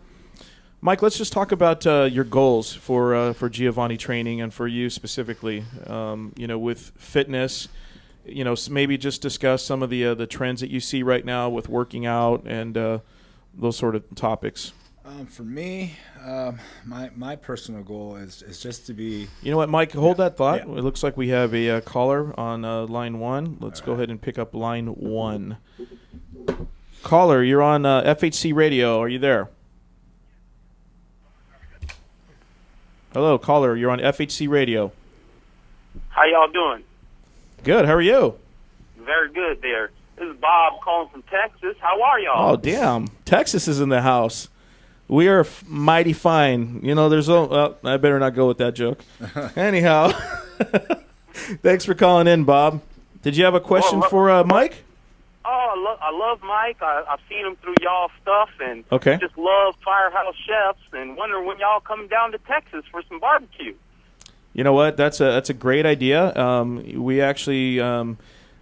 Mike, let's just talk about your goals for Giovanni Training and for you specifically. With fitness, maybe just discuss some of the trends that you see right now with working out and those sort of topics. For me, my personal goal is just to be... You know what, Mike? Hold that thought. Yeah. It looks like we have a caller on line 1. Let's go ahead and pick up line 1. Caller, you're on FHC Radio. Are you there? Hello, caller. You're on FHC Radio. How y'all doing? Good. How are you? Very good there. This is Bob calling from Texas. How are y'all? Oh, damn. Texas is in the house. We are mighty fine. There's I better not go with that joke. Anyhow, thanks for calling in, Bob. Did you have a question for Mike? Oh, I love Mike. I've seen him through y'all stuff, and just love Firehouse Chefs, and wondering when y'all coming down to Texas for some barbecue. You know what? That's a great idea. We actually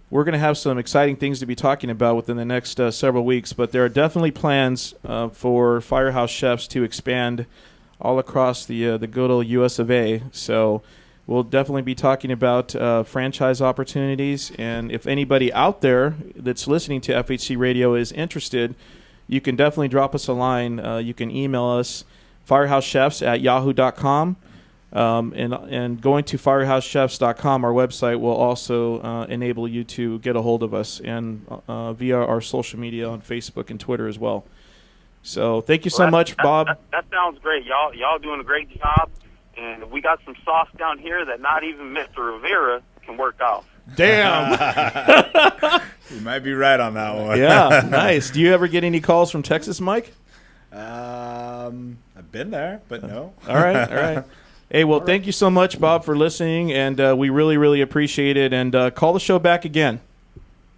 we're going to have some exciting things to be talking about within the next several weeks, but there are definitely plans for Firehouse Chefs to expand all across the good old US of A. So we'll definitely be talking about franchise opportunities, and if anybody out there that's listening to FHC Radio is interested, you can definitely drop us a line. You can email us, firehousechefs@yahoo.com. And going to firehousechefs.com, our website, will also enable you to get a hold of us, and via our social media on Facebook and Twitter as well. So thank you so much, Bob. That sounds great. Y'all doing a great job, and we got some sauce down here that not even Mr. Rivera can work out. Damn. You might be right on that one. Yeah, nice. Do you ever get any calls from Texas, Mike? I've been there, but no. All right. Hey, well, thank you so much, Bob, for listening, and we really, really appreciate it. And call the show back again.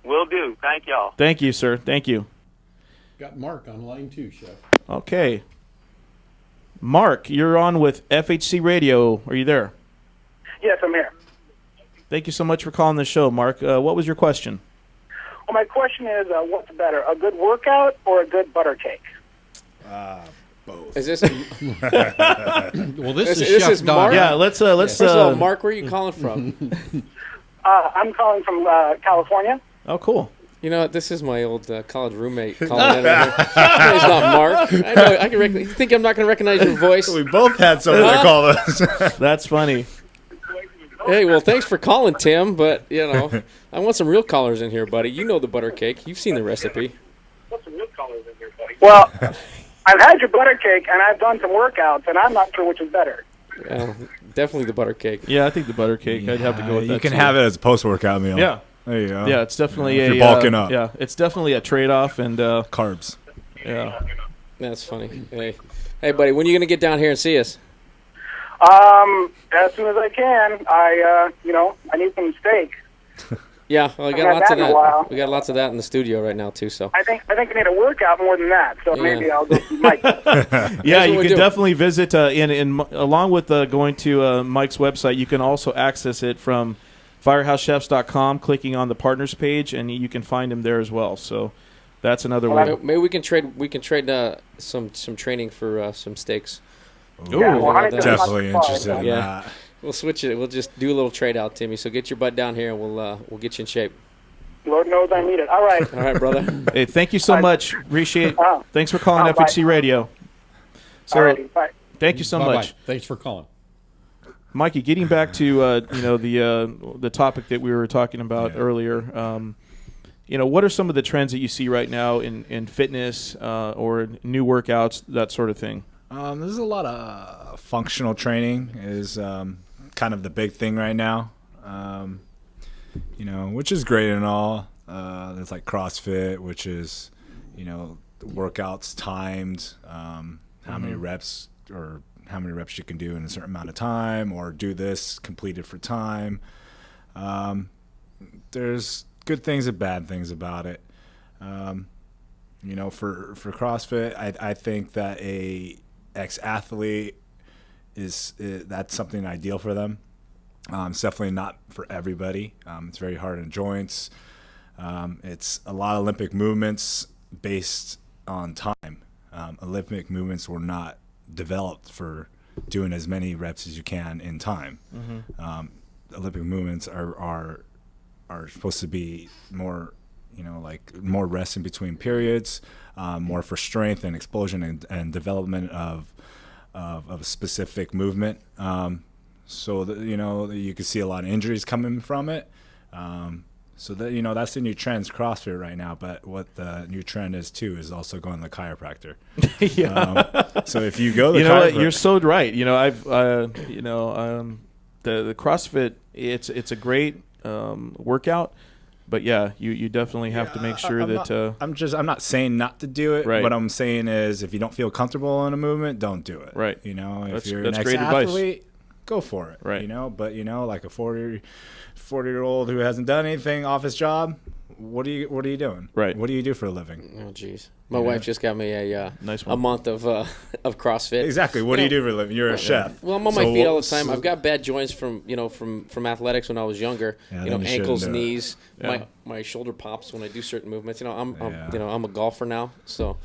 Will do. Thank y'all. Thank you, sir. Thank you. Got Mark on line 2, Chef. Okay. Mark, you're on with FHC Radio. Are you there? Yes, I'm here. Thank you so much for calling the show, Mark. What was your question? Well, my question is, what's better, a good workout or a good butter cake? Both. Is this? Well, this is Mark. Yeah, let's. First of all, Mark, where are you calling from? I'm calling from California. Oh, cool. You know, this is my old college roommate calling in. It's not Mark. I know. I can you think I'm not going to recognize your voice? We both had someone call us. That's funny. Hey, well, thanks for calling, Tim. But I want some real callers in here, buddy. You know the butter cake. You've seen the recipe. Well, I've had your butter cake, and I've done some workouts, and I'm not sure which is better. Definitely the butter cake. Yeah, I think the butter cake. I'd have to go with that. You can have it as a post-workout meal. Yeah. There you go. Yeah, it's definitely if you're bulking up. Yeah, it's definitely a trade-off and carbs. Yeah. That's funny. Hey, buddy, when are you going to get down here and see us? As soon as I can. I need some steak. Yeah, well, we got lots of that. We got lots of that in the studio right now too. So I think I need a workout more than that. So maybe I'll go see Mike. Yeah, you can definitely visit. Along with going to Mike's website, you can also access it from firehousechefs.com, clicking on the partners page, and you can find him there as well. So that's another way. Maybe we can trade. We can trade some training for some steaks. Ooh, yeah, definitely interested in that. We'll switch it. We'll just do a little trade out, Timmy. So get your butt down here, and we'll get you in shape. Lord knows I need it. All right. All right, brother. Hey, thank you so much. Appreciate. Thanks for calling FHC Radio. So, Alrighty, bye. Thank you so much. Thanks for calling, Mikey. Getting back to the topic that we were talking about earlier. What are some of the trends that you see right now in fitness or new workouts, that sort of thing? There's a lot of functional training is kind of the big thing right now. Which is great and all. There's like CrossFit, which is, workouts timed, how many reps or how many reps you can do in a certain amount of time, or do this completed for time. There's good things and bad things about it. For CrossFit, I think that a ex-athlete that's something ideal for them. It's definitely not for everybody. It's very hard on joints. It's a lot of Olympic movements based on time. Olympic movements were not developed for doing as many reps as you can in time. Olympic movements are supposed to be more, more rest in between periods, more for strength and explosion and development of a specific movement. So that, you can see a lot of injuries coming from it. So that, that's the new trend's CrossFit right now. But what the new trend is too is also going to the chiropractor. So if you go, to what, you're so right. I've the CrossFit, it's a great workout. But yeah, you definitely have to make sure I'm not saying not to do it. Right. What I'm saying is, if you don't feel comfortable in a movement, don't do it. Right. If you're that's an great ex-athlete, go for it. Right. But like a 40-year-old who hasn't done anything off his job, what are you doing? Right. What do you do for a living? Oh, jeez. My wife just got me a nice a month of CrossFit. Exactly. What do you do for a living? You're a chef. Well, I'm on my feet all the time. I've got bad joints from athletics when I was younger. Ankles, knees. Yeah. My shoulder pops when I do certain movements. I'm a golfer now. So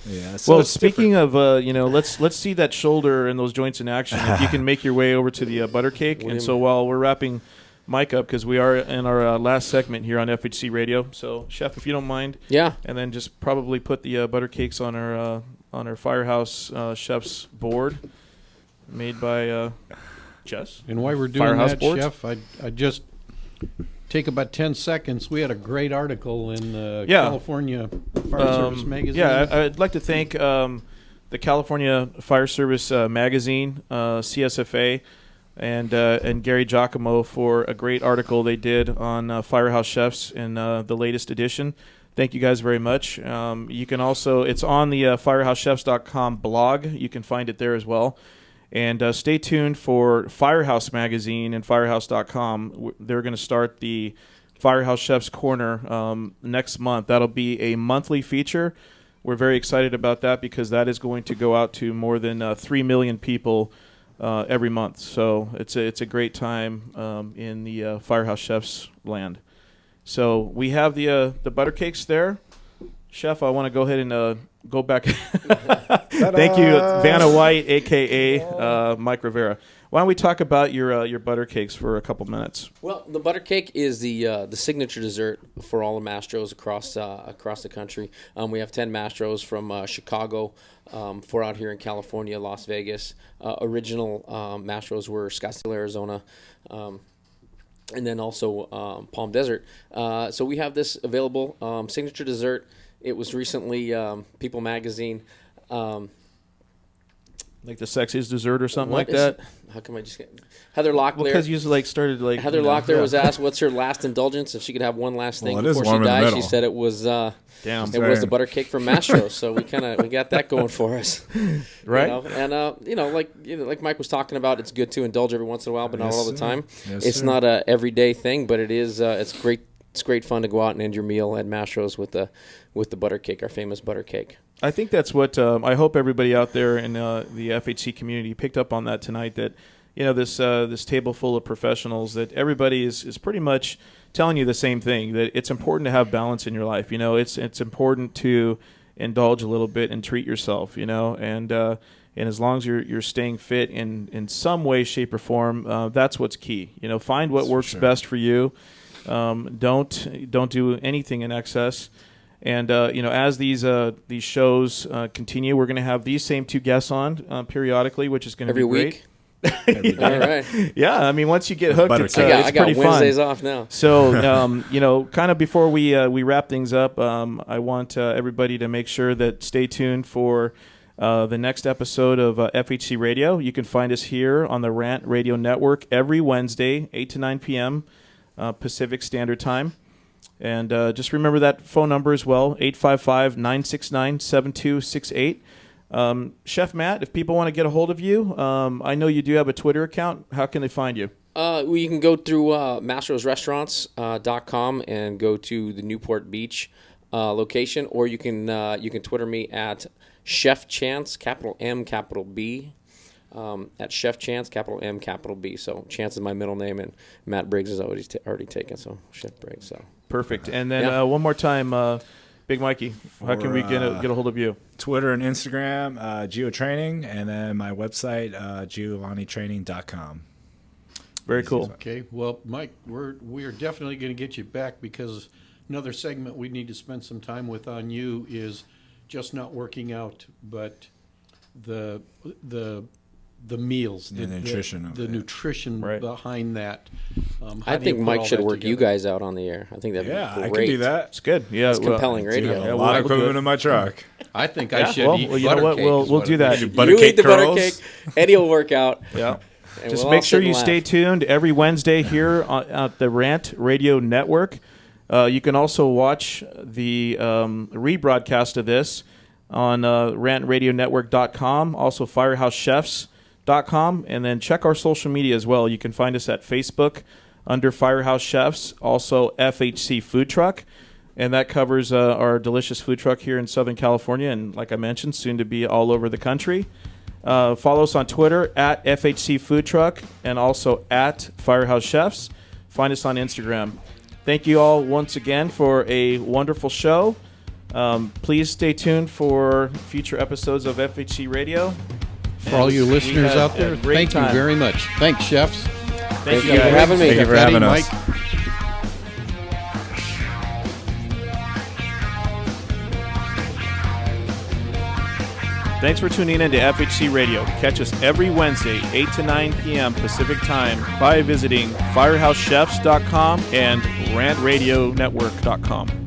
well, speaking of let's see that shoulder and those joints in action. If you can make your way over to the butter cake. And so while we're wrapping Mike up, because we are in our last segment here on FHC Radio. So, Chef, if you don't mind, and then just probably put the butter cakes on our Firehouse Chef's board, made by Jess. And while we're doing Firehouse that, boards. Chef, I just take about 10 seconds. We had a great article in California Fire Service magazine. Yeah, I'd like to thank the California Fire Service magazine, CSFA. And Gary Giacomo for a great article they did on Firehouse Chefs in the latest edition. Thank you guys very much. You can also, it's on the firehousechefs.com blog. You can find it there as well. And stay tuned for Firehouse Magazine and firehouse.com. They're going to start the Firehouse Chefs Corner next month. That'll be a monthly feature. We're very excited about that because that is going to go out to more than 3 million people every month. So it's a great time in the Firehouse Chefs land. So we have the butter cakes there. Chef, I want to go ahead and go back. Thank you, Vanna White, a.k.a. Mike Rivera. Why don't we talk about your butter cakes for a couple minutes? Well, the butter cake is the signature dessert for all the mastros across the country. We have 10 mastros from Chicago, 4 out here in California, Las Vegas. Original mastros were Scottsdale, Arizona, and then also Palm Desert. So we have this available signature dessert. It was recently People Magazine. Like the sexiest dessert or something like that? How come I just get Heather Locklear? Because you started Heather Locklear was asked what's her last indulgence, if she could have one last thing before she died. She said it was was the butter cake from Mastro. So we got that going for us, right? Like Mike was talking about, it's good to indulge every once in a while, but not all the time. Yes, it's not a everyday thing, but it is. It's great. It's great fun to go out and end your meal at Mastro's with the butter cake, our famous butter cake. I think that's what I hope everybody out there in the FHC community picked up on that tonight. That this table full of professionals, that everybody is pretty much telling you the same thing. That it's important to have balance in your life. It's important to indulge a little bit and treat yourself. And as long as you're staying fit in some way, shape, or form, that's what's key. Find what works best for you. Don't do anything in excess. And as these shows continue, we're going to have these same 2 guests on periodically, which is going to be great. Every week. All right. Yeah, I mean, once you get hooked, it's pretty fun. I got Wednesdays off now. So, kind of before we wrap things up, I want everybody to make sure that stay tuned for the next episode of FHC Radio. You can find us here on the Rant Radio Network every Wednesday, 8 to 9 p.m. Pacific Standard Time. And just remember that phone number as well, 855-969-7268. Chef Matt, if people want to get a hold of you, I know you do have a Twitter account. How can they find you? Well, you can go through mastrosrestaurants.com and go to the Newport Beach location, or you can Twitter me at Chef Chance, capital M, capital B, at Chef Chance, capital M, capital B. So Chance is my middle name, and Matt Briggs is already taken, so Chef Briggs. So perfect. And then one more time, Big Mikey, how can we get a hold of you? Twitter and Instagram, GeoTraining, and then my website, GiovanniTraining.com. Very cool. Okay, well, Mike, we are definitely going to get you back, because another segment we need to spend some time with on you is just not working out, but the meals, the nutrition, the nutrition behind that. I think Mike should work you guys out on the air. I think that'd be great. I can do that. It's good. Yeah, it's compelling radio. A lot of equipment in my truck. I think I should eat you know what? We'll do that. You eat the butter cake. Eddie will work out. Yeah. Just make sure you stay tuned every Wednesday here at the Rant Radio Network. You can also watch the rebroadcast of this on rantradionetwork.com, also firehousechefs.com, and then check our social media as well. You can find us at Facebook under Firehouse Chefs, also FHC Food Truck, and that covers our delicious food truck here in Southern California, and like I mentioned, soon to be all over the country. Follow us on Twitter at FHC Food Truck and also at Firehouse Chefs. Find us on Instagram. Thank you all once again for a wonderful show. Please stay tuned for future episodes of FHC Radio. For all you listeners out there, thank you very much. Thanks, chefs. Thank you for having me. Thank you for having us. Mike. Thanks for tuning in to FHC Radio. Catch us every Wednesday, 8 to 9 p.m. Pacific Time by visiting firehousechefs.com and rantradionetwork.com.